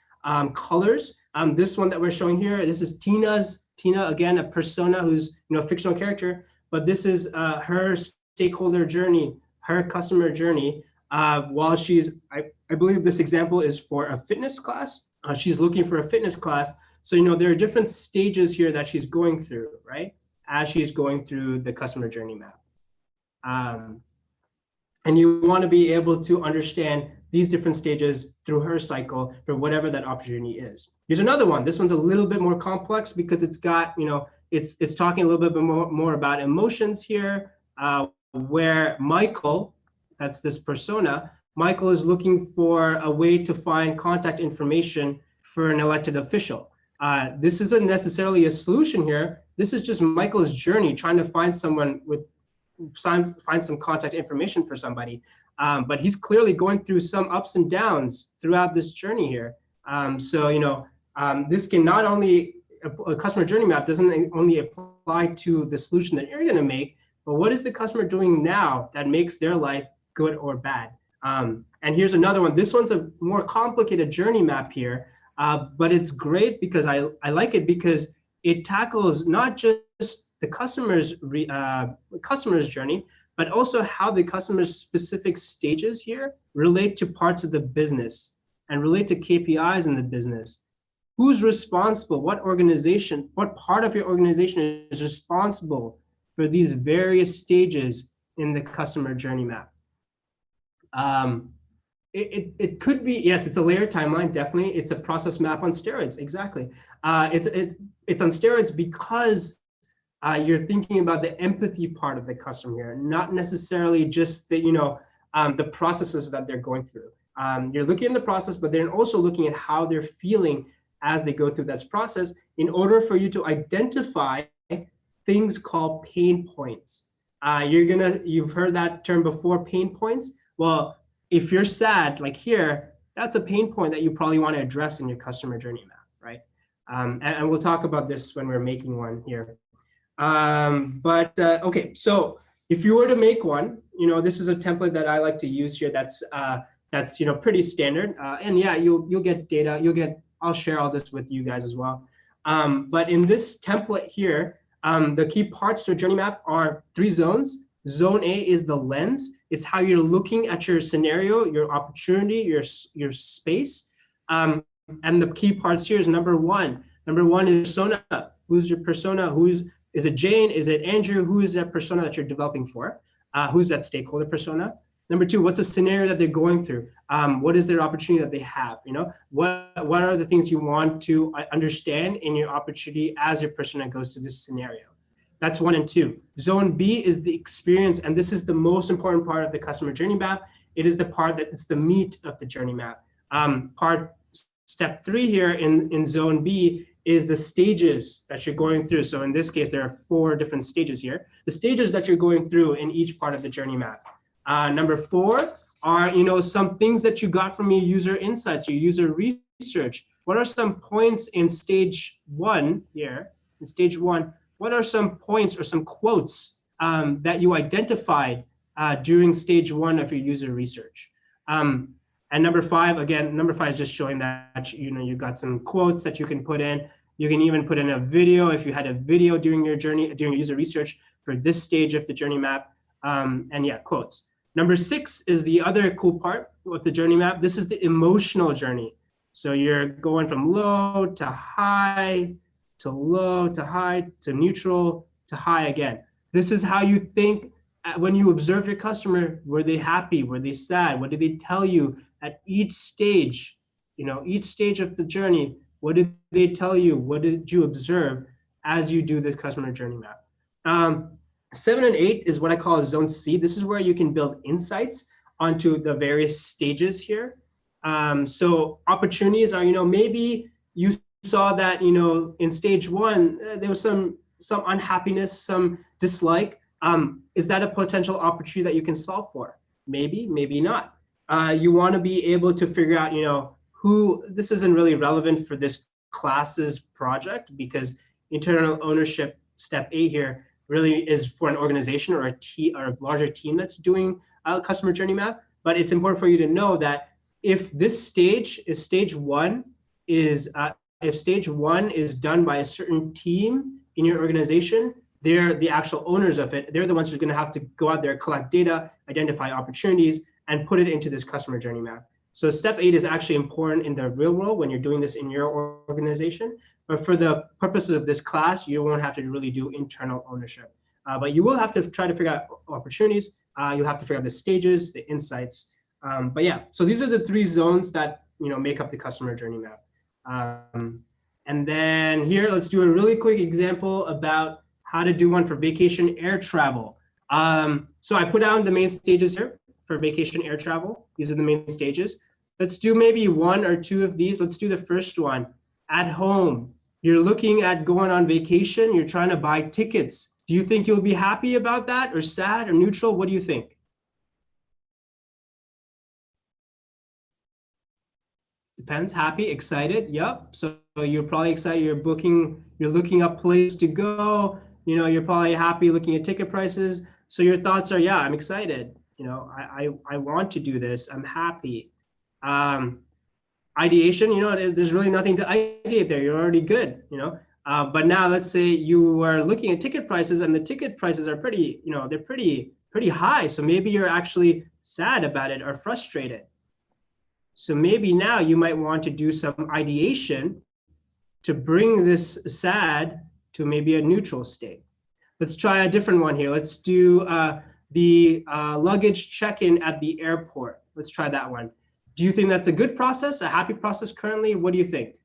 colors. This one that we're showing here, this is Tina, again, a persona who's a fictional character, but this is her stakeholder journey, her customer journey, while she's, I believe this example is for a fitness class. She's looking for a fitness class. So, there are different stages here that she's going through, right? As she's going through the customer journey map. And you want to be able to understand these different stages through her cycle for whatever that opportunity is. Here's another one. This one's a little bit more complex because it's got, it's talking a little bit more about emotions here, where Michael, that's this persona, Michael is looking for a way to find contact information for an elected official. This isn't necessarily a solution here. This is just Michael's journey, trying to find someone find some contact information for somebody. But he's clearly going through some ups and downs throughout this journey here. This can not only, a customer journey map doesn't only apply to the solution that you're going to make, but what is the customer doing now that makes their life good or bad? And here's another one. This one's a more complicated journey map here, but it's great because I like it because it tackles not just the customer's journey, but also how the customer's specific stages here relate to parts of the business and relate to KPIs in the business. Who's responsible? What organization, what part of your organization is responsible for these various stages in the customer journey map? It could be, yes, it's a layered timeline, definitely. It's a process map on steroids, exactly. It's on steroids because you're thinking about the empathy part of the customer here, not necessarily just the processes that they're going through. You're looking at the process, but then also looking at how they're feeling as they go through this process in order for you to identify things called pain points. You've heard that term before, pain points. Well, if you're sad, like here, that's a pain point that you probably want to address in your customer journey map, right? And we'll talk about this when we're making one here. Okay, so if you were to make one, this is a template that I like to use here. That's pretty standard. And yeah, you'll get data. I'll share all this with you guys as well. But in this template here, the key parts to a journey map are 3 zones. Zone A is the lens. It's how you're looking at your scenario, your opportunity, your space. And the key parts here is number 1. Number 1 is persona. Who's your persona? Is it Jane? Is it Andrew? Who is that persona that you're developing for? Who's that stakeholder persona? Number 2, what's the scenario that they're going through? What is their opportunity that they have? What are the things you want to understand in your opportunity as your persona goes through this scenario? That's 1 and 2. Zone B is the experience, and this is the most important part of the customer journey map. It is the part that it's the meat of the journey map. Step 3 here in zone B is the stages that you're going through. So in this case, there are 4 different stages here. The stages that you're going through in each part of the journey map. Number 4 are, some things that you got from your user insights, your user research. What are some points in stage 1 here? In stage 1, what are some points or some quotes that you identified during stage 1 of your user research? And number 5, again, number 5 is just showing that, you got some quotes that you can put in. You can even put in a video if you had a video during your journey, during your user research for this stage of the journey map. And yeah, quotes. Number 6 is the other cool part of the journey map. This is the emotional journey. So you're going from low to high, to low to high, to neutral, to high again. This is how you think when you observe your customer. Were they happy? Were they sad? What did they tell you at each stage, each stage of the journey. What did they tell you? What did you observe as you do this customer journey map? 7 and 8 is what I call zone C. This is where you can build insights onto the various stages here. So opportunities are, maybe you saw that, in stage 1, there was some unhappiness, some dislike. Is that a potential opportunity that you can solve for? Maybe, maybe not. You want to be able to figure out, who, this isn't really relevant for this class's project, because internal ownership, step 8 here, really is for an organization or a larger team that's doing a customer journey map. But it's important for you to know that if this stage is stage 1, if stage 1 is done by a certain team in your organization, they're the actual owners of it. They're the ones who are going to have to go out there, collect data, identify opportunities, and put it into this customer journey map. So step 8 is actually important in the real world when you're doing this in your organization. But for the purposes of this class, you won't have to really do internal ownership. But you will have to try to figure out opportunities. You'll have to figure out the stages, the insights. But yeah, so these are the 3 zones that make up the customer journey map. And then here, let's do a really quick example about how to do one for vacation air travel. So I put down the main stages here for vacation air travel. These are the main stages. Let's do maybe 1 or 2 of these. Let's do the first one. At home, you're looking at going on vacation. You're trying to buy tickets. Do you think you'll be happy about that, or sad, or neutral? What do you think? Depends. Happy, excited. Yep. So you're probably excited. You're looking up places to go. You're probably happy looking at ticket prices. So your thoughts are, yeah, I'm excited. I want to do this. I'm happy. Ideation, there's really nothing to ideate there. You're already good, But now let's say you are looking at ticket prices, and the ticket prices are pretty, they're pretty high. So maybe you're actually sad about it or frustrated. So maybe now you might want to do some ideation to bring this sad to maybe a neutral state. Let's try a different one here. Let's do the luggage check-in at the airport. Let's try that one. Do you think that's a good process, a happy process currently? What do you think?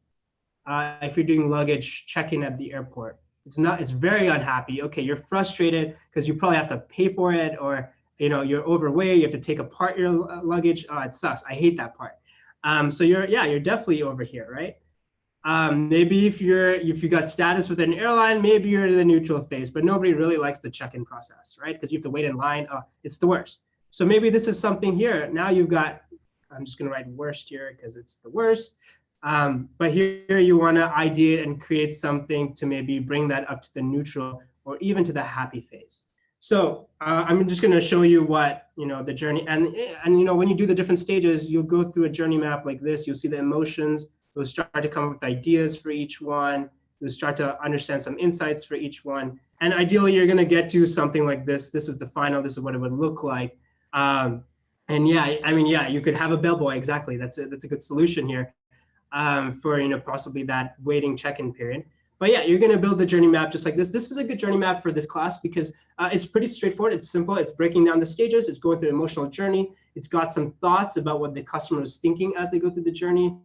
If you're doing luggage check-in at the airport, it's very unhappy. Okay, you're frustrated because you probably have to pay for it, or you're overweight, you have to take apart your luggage. Oh, it sucks. I hate that part. So you're definitely over here, right? Maybe if you got status with an airline, maybe you're in the neutral phase, but nobody really likes the check-in process, right? Because you have to wait in line. Oh, it's the worst. So maybe this is something here. Now you've got, I'm just gonna write worst here because it's the worst. But here you wanna ideate and create something to maybe bring that up to the neutral or even to the happy phase. So I'm just gonna show you what, the journey, and when you do the different stages, you'll go through a journey map like this. You'll see the emotions. You'll start to come up with ideas for each one. You'll start to understand some insights for each one. And ideally, you're going to get to something like this. This is the final. This is what it would look like. And yeah, you could have a bellboy. Exactly. That's a good solution here for, possibly that waiting check-in period. But yeah, you're going to build the journey map just like this. This is a good journey map for this class because it's pretty straightforward. It's simple. It's breaking down the stages. It's going through an emotional journey. It's got some thoughts about what the customer is thinking as they go through the journey.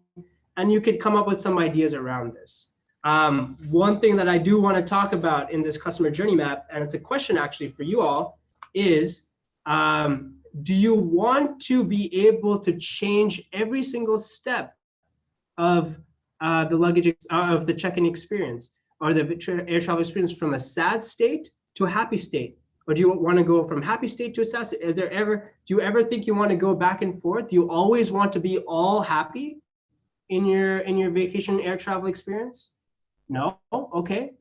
And you could come up with some ideas around this. One thing that I do want to talk about in this customer journey map, and it's a question actually for you all, is do you want to be able to change every single step of the luggage, of the check-in experience or the air travel experience from a sad state to a happy state? Or do you want to go from happy state to a sad state? Do you ever think you want to go back and forth? Do you always want to be all happy in your vacation air travel experience? No? Okay.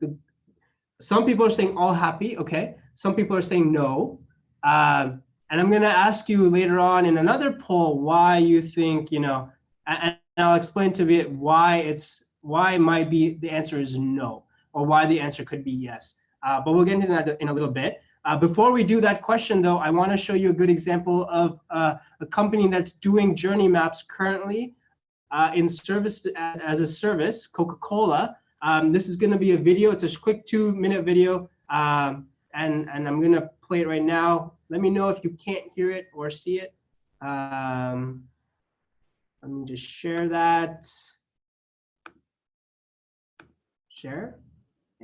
Some people are saying all happy. Okay. Some people are saying no. And I'm going to ask you later on in another poll why you think, and I'll explain to you why might be the answer is no, or why the answer could be yes. But we'll get into that in a little bit. Before we do that question, though, I want to show you a good example of a company that's doing journey maps currently in service as a service, Coca-Cola. This is going to be a video. It's a quick 2-minute video, and I'm going to play it right now. Let me know if you can't hear it or see it. Let me just share that. Share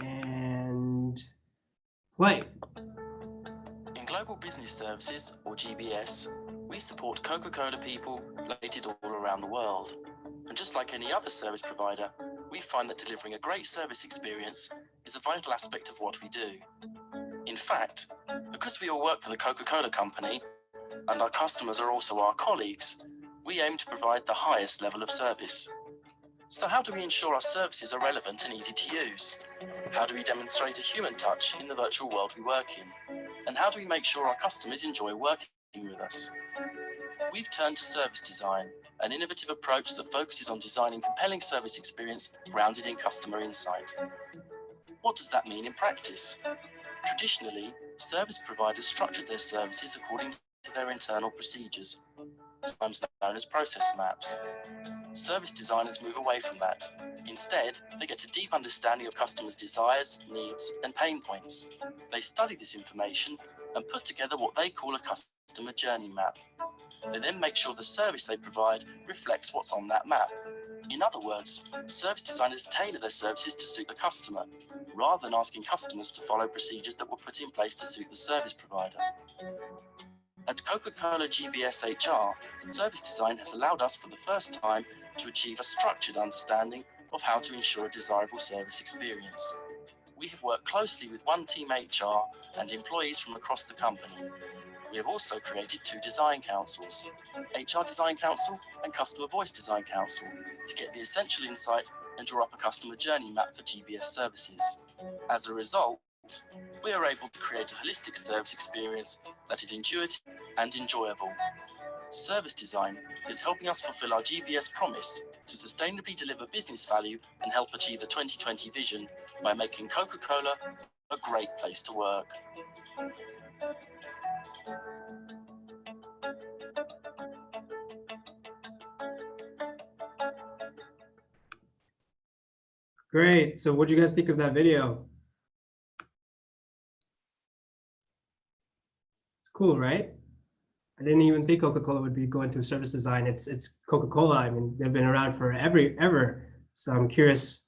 and play. In Global Business Services, or GBS, we support Coca-Cola people located all around the world. And just like any other service provider, we find that delivering a great service experience is a vital aspect of what we do. In fact, because we all work for the Coca-Cola Company, and our customers are also our colleagues, we aim to provide the highest level of service. So how do we ensure our services are relevant and easy to use? How do we demonstrate a human touch in the virtual world we work in? And how do we make sure our customers enjoy working with us? We've turned to service design, an innovative approach that focuses on designing compelling service experience grounded in customer insight. What does that mean in practice? Traditionally, service providers structured their services according to their internal procedures, sometimes known as process maps. Service designers move away from that. Instead, they get a deep understanding of customers' desires, needs, and pain points. They study this information and put together what they call a customer journey map. They then make sure the service they provide reflects what's on that map. In other words, service designers tailor their services to suit the customer, rather than asking customers to follow procedures that were put in place to suit the service provider. At Coca-Cola GBS HR, service design has allowed us for the first time to achieve a structured understanding of how to ensure a desirable service experience. We have worked closely with One Team HR and employees from across the company. We have also created 2 design councils, HR Design Council and Customer Voice Design Council, to get the essential insight and draw up a customer journey map for GBS services. As a result, we are able to create a holistic service experience that is intuitive and enjoyable. Service design is helping us fulfill our GBS promise to sustainably deliver business value and help achieve the 2020 vision by making Coca-Cola a great place to work. Great. So what do you guys think of that video? It's cool, right? I didn't even think Coca-Cola would be going through service design. It's Coca-Cola. I mean, they've been around for ever. So I'm curious.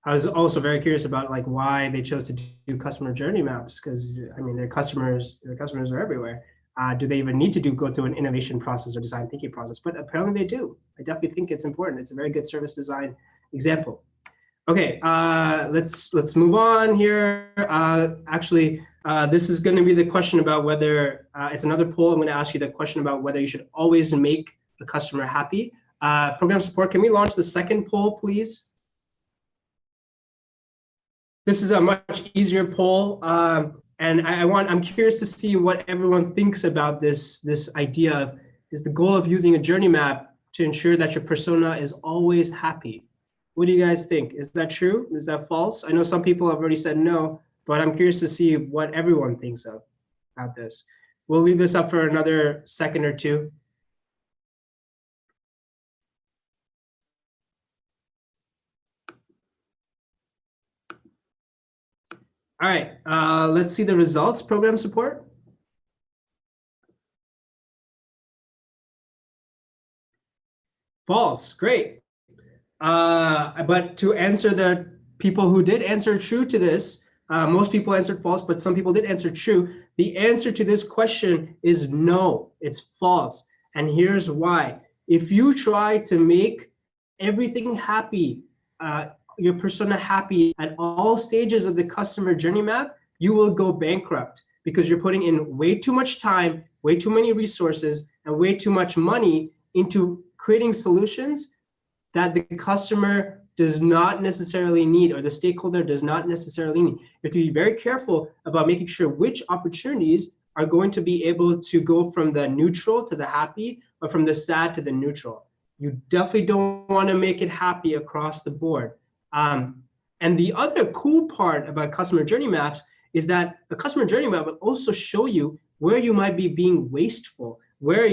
I was also very curious about like why they chose to do customer journey maps, because I mean their customers are everywhere. Do they even need to go through an innovation process or design thinking process? But apparently they do. I definitely think it's important. It's a very good service design example. Okay, let's move on here. Actually, this is going to be the question about whether it's another poll. I'm going to ask you the question about whether you should always make the customer happy. Program support, can we launch the second poll, please? This is a much easier poll, and I'm curious to see what everyone thinks about this idea of, is the goal of using a journey map to ensure that your persona is always happy. What do you guys think? Is that true? Is that false? I know some people have already said no, but I'm curious to see what everyone thinks about this. We'll leave this up for another second or two. All right, let's see the results. Program support. False, great. But to answer the people who did answer true to this, most people answered false, but some people did answer true. The answer to this question is no, it's false. And here's why. If you try to make everything happy, your persona happy at all stages of the customer journey map, you will go bankrupt because you're putting in way too much time, way too many resources, and way too much money into creating solutions that the customer does not necessarily need, or the stakeholder does not necessarily need. You have to be very careful about making sure which opportunities are going to be able to go from the neutral to the happy, or from the sad to the neutral. You definitely don't want to make it happy across the board. And the other cool part about customer journey maps is that the customer journey map will also show you where you might be being wasteful, where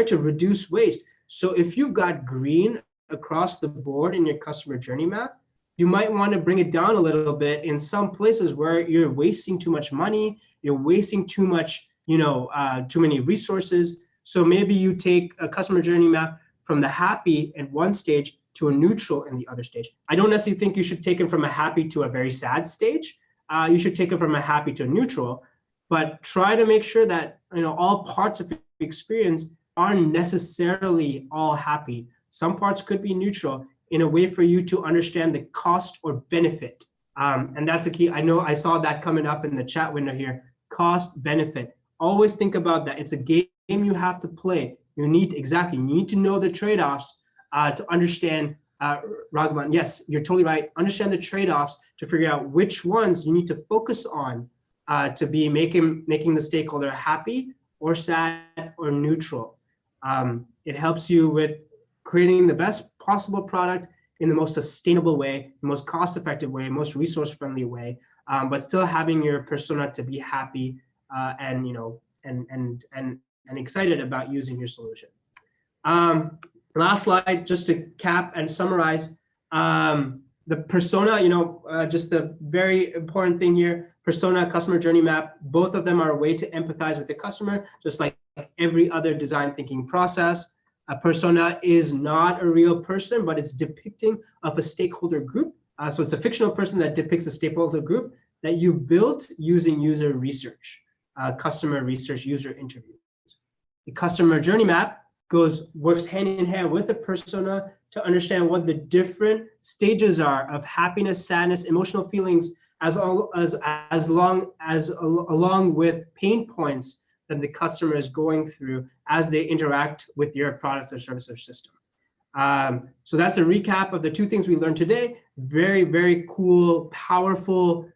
to reduce waste. So if you've got green across the board in your customer journey map, you might want to bring it down a little bit in some places where you're wasting too much money, you're wasting too much, too many resources. So maybe you take a customer journey map from the happy at one stage to a neutral in the other stage. I don't necessarily think you should take it from a happy to a very sad stage. You should take it from a happy to a neutral, but try to make sure that all parts of your experience aren't necessarily all happy. Some parts could be neutral in a way for you to understand the cost or benefit. And that's the key. I know I saw that coming up in the chat window here. Cost, benefit. Always think about that. It's a game you have to play. You need to know the trade-offs to understand, Raghavan, yes, you're totally right. Understand the trade-offs to figure out which ones you need to focus on to be making the stakeholder happy or sad or neutral. It helps you with creating the best possible product in the most sustainable way, the most cost-effective way, most resource-friendly way, but still having your persona to be happy and excited about using your solution. Last slide, just to cap and summarize, the persona, just the very important thing here, persona, customer journey map, both of them are a way to empathize with the customer, just like every other design thinking process. A persona is not a real person, but it's depicting of a stakeholder group. So it's a fictional person that depicts a stakeholder group that you built using user research, customer research, user interviews. The customer journey map works hand in hand with the persona to understand what the different stages are of happiness, sadness, emotional feelings, along with pain points that the customer is going through as they interact with your product or service or system. So that's a recap of the two things we learned today. Very, very cool, powerful,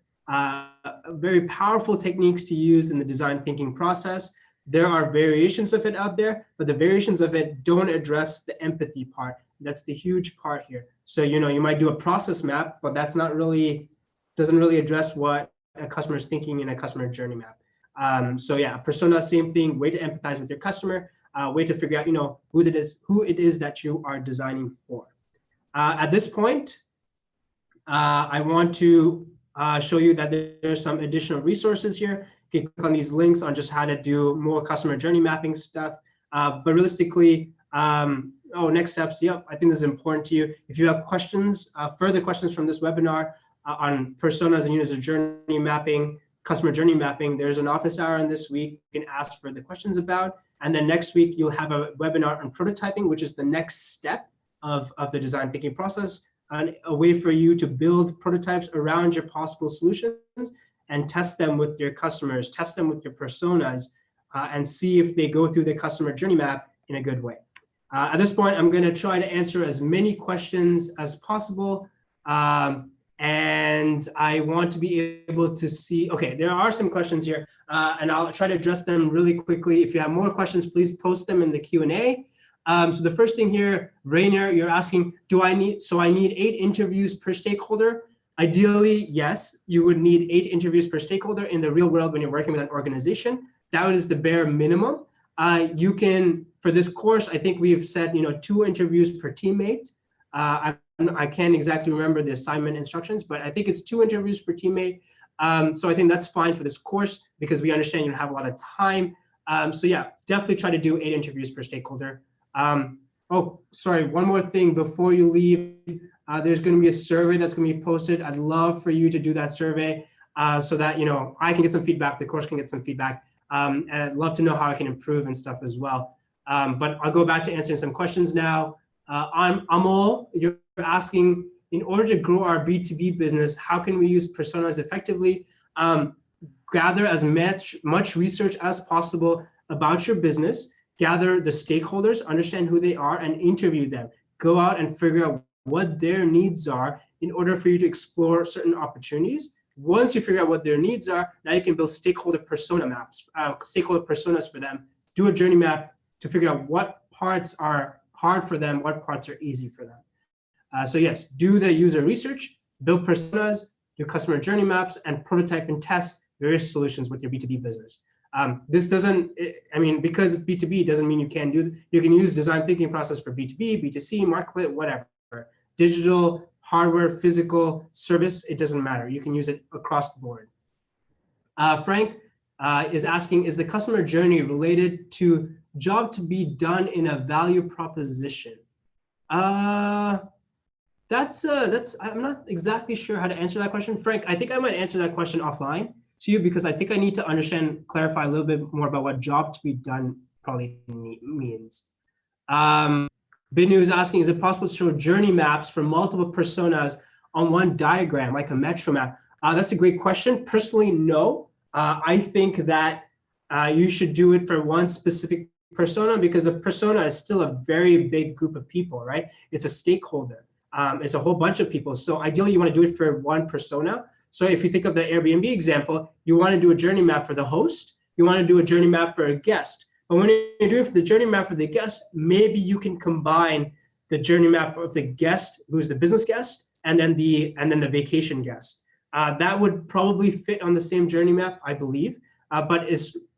very powerful techniques to use in the design thinking process. There are variations of it out there, but the variations of it don't address the empathy part. That's the huge part here. So, you might do a process map, but that's doesn't really address what a customer is thinking in a customer journey map. So yeah, persona, same thing, way to empathize with your customer, way to figure out, who it is that you are designing for. At this point, I want to show you that there's some additional resources here. You can click on these links on just how to do more customer journey mapping stuff. But realistically, next steps. Yep, I think this is important to you. If you have questions, further questions from this webinar on personas and user journey mapping, customer journey mapping, there's an office hour in this week you can ask further questions about. And then next week, you'll have a webinar on prototyping, which is the next step of the design thinking process, and a way for you to build prototypes around your possible solutions and test them with your customers, test them with your personas, and see if they go through the customer journey map in a good way. At this point, I'm going to try to answer as many questions as possible. And I want to be able to see, okay, there are some questions here, and I'll try to address them really quickly. If you have more questions, please post them in the Q&A. So the first thing here, Rainer, you're asking, I need 8 interviews per stakeholder? Ideally, yes, you would need 8 interviews per stakeholder in the real world when you're working with an organization. That is the bare minimum. You can, for this course, I think we have said, 2 interviews per teammate. I can't exactly remember the assignment instructions, but I think it's 2 interviews per teammate. So I think that's fine for this course because we understand you don't have a lot of time. So yeah, definitely try to do 8 interviews per stakeholder. Oh, sorry, one more thing before you leave. There's going to be a survey that's going to be posted. I'd love for you to do that survey so that, I can get some feedback, the course can get some feedback. And I'd love to know how I can improve and stuff as well. But I'll go back to answering some questions now. Amol, you're asking, in order to grow our B2B business, how can we use personas effectively? Gather as much research as possible about your business, gather the stakeholders, understand who they are, and interview them. Go out and figure out what their needs are in order for you to explore certain opportunities. Once you figure out what their needs are, now you can build stakeholder persona maps, stakeholder personas for them. Do a journey map to figure out what parts are hard for them, what parts are easy for them. So yes, do the user research, build personas, do customer journey maps, and prototype and test various solutions with your B2B business. This doesn't, because it's B2B, doesn't mean you can use design thinking process for B2B, B2C, marketplace, whatever. Digital, hardware, physical, service, it doesn't matter. You can use it across the board. Frank is asking, is the customer journey related to job to be done in a value proposition. That's I'm not exactly sure how to answer that question. Frank, I think I might answer that question offline to you because I think I need to clarify a little bit more about what job to be done probably means. Binu is asking, is it possible to show journey maps for multiple personas on one diagram, like a metro map? That's a great question. Personally, no. I think that you should do it for one specific persona because a persona is still a very big group of people, right? It's a stakeholder. It's a whole bunch of people. So ideally, you want to do it for one persona. So if you think of the Airbnb example, you want to do a journey map for the host. You want to do a journey map for a guest. But when you're doing for the journey map for the guest, maybe you can combine the journey map of the guest, who's the business guest, and then the vacation guest. That would probably fit on the same journey map, I believe. But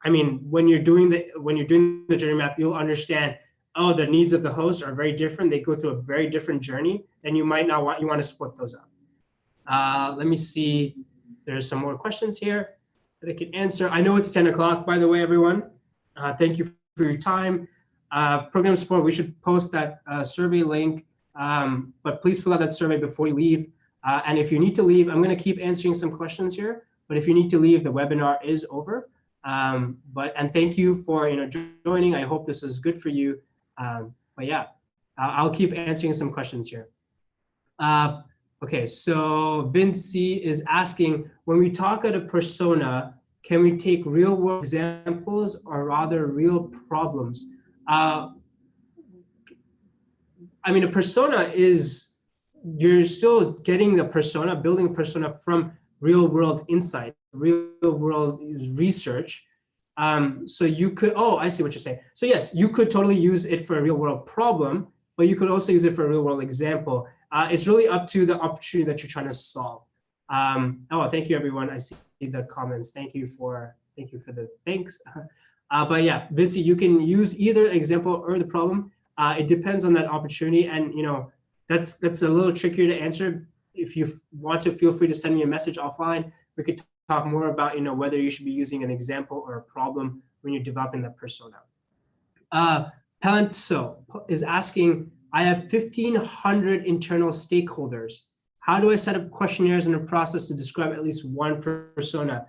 when you're doing the journey map, you'll understand, oh, the needs of the host are very different. They go through a very different journey, and you want to split those up. Let me see. There's some more questions here that I can answer. I know it's 10 o'clock, by the way, everyone. Thank you for your time. Program support, we should post that survey link, but please fill out that survey before you leave. And if you need to leave, I'm going to keep answering some questions here, but if you need to leave, the webinar is over. And thank you for joining. I hope this is good for you. But yeah, I'll keep answering some questions here. Okay, so Vinci is asking, when we talk at a persona, can we take real world examples or rather real problems? A persona is, you're still getting a persona, building a persona from real world insight, real world research. So you could, I see what you're saying. So yes, you could totally use it for a real world problem, but you could also use it for a real world example. It's really up to the opportunity that you're trying to solve. Thank you, everyone. I see the comments. Thank you for the thanks. But yeah, Vinci, you can use either example or the problem. It depends on that opportunity, and that's a little trickier to answer. If you want to, feel free to send me a message offline. We could talk more about whether you should be using an example or a problem when you're developing the persona. Palanso is asking, I have 1,500 internal stakeholders. How do I set up questionnaires in a process to describe at least one persona?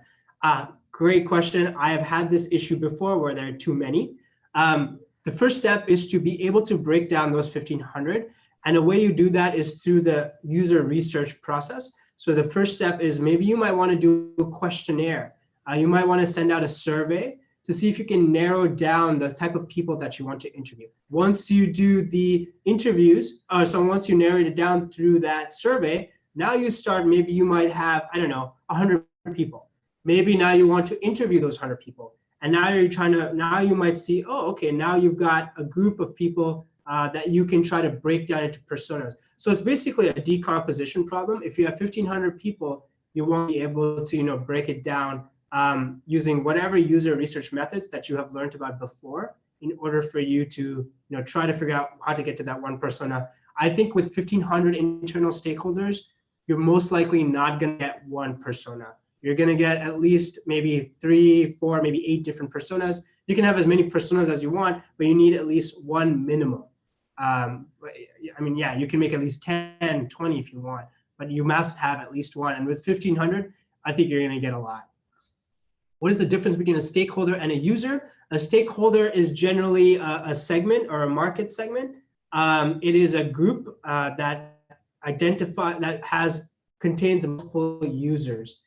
Great question. I have had this issue before where there are too many. The first step is to be able to break down those 1,500. And the way you do that is through the user research process. So the first step is maybe you might want to do a questionnaire. You might want to send out a survey to see if you can narrow down the type of people that you want to interview. Once you do the interviews, once you narrow it down through that survey, now you start, maybe you might have, 100 people. Maybe now you want to interview those 100 people. And now you might see, now you've got a group of people that you can try to break down into personas. So it's basically a decomposition problem. If you have 1,500 people, you won't be able to break it down using whatever user research methods that you have learned about before in order for you to try to figure out how to get to that one persona. I think with 1,500 internal stakeholders, you're most likely not going to get one persona. You're going to get at least maybe 3, 4, maybe 8 different personas. You can have as many personas as you want, but you need at least one minimum. You can make at least 10, 20 if you want, but you must have at least one. And with 1,500, I think you're going to get a lot. What is the difference between a stakeholder and a user? A stakeholder is generally a segment or a market segment. It is a group that contains multiple users.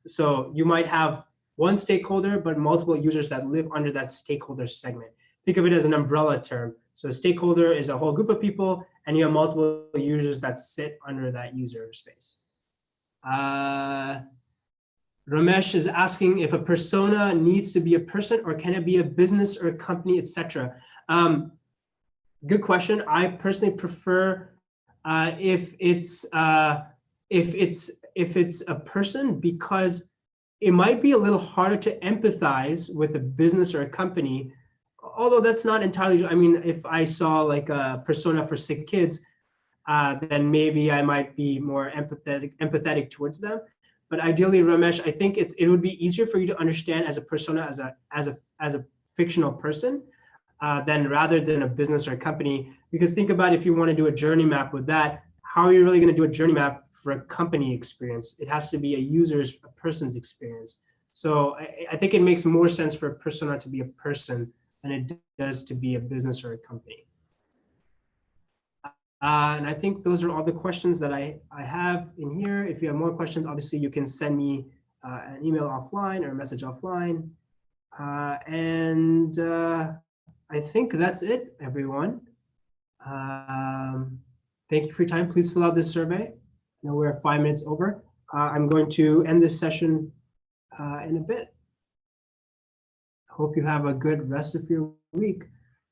So you might have one stakeholder, but multiple users that live under that stakeholder segment. Think of it as an umbrella term. So a stakeholder is a whole group of people, and you have multiple users that sit under that user space. Ramesh is asking if a persona needs to be a person, or can it be a business or a company, etc. Good question. I personally prefer if it's a person, because it might be a little harder to empathize with a business or a company. Although that's not entirely, if I saw like a persona for sick kids, then maybe I might be more empathetic towards them. But ideally, Ramesh, I think it would be easier for you to understand as a persona, as a fictional person, then rather than a business or a company. Because think about if you want to do a journey map with that, how are you really going to do a journey map for a company experience? It has to be a person's experience. So I think it makes more sense for a persona to be a person than it does to be a business or a company. And I think those are all the questions that I have in here. If you have more questions, obviously you can send me an email offline or a message offline. I think that's it, everyone. Thank you for your time. Please fill out this survey. I know we're 5 minutes over. I'm going to end this session in a bit. Hope you have a good rest of your week.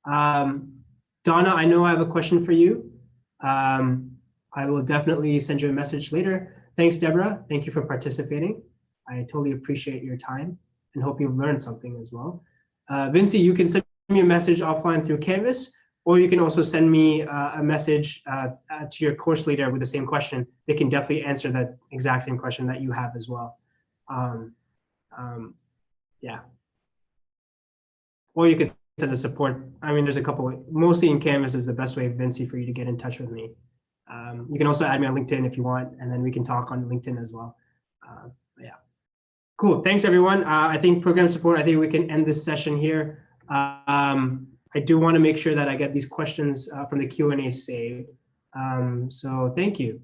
Donna, I know I have a question for you. I will definitely send you a message later. Thanks, Deborah. Thank you for participating. I totally appreciate your time and hope you've learned something as well. Vinci, you can send me a message offline through Canvas, or you can also send me a message to your course leader with the same question. They can definitely answer that exact same question that you have as well. Yeah. Or you could send a support. I mean, there's a couple, mostly in Canvas is the best way, Vinci, for you to get in touch with me. You can also add me on LinkedIn if you want, and then we can talk on LinkedIn as well. Yeah. Cool. Thanks, everyone. I think program support, I think we can end this session here. I do want to make sure that I get these questions from the Q&A saved. So thank you.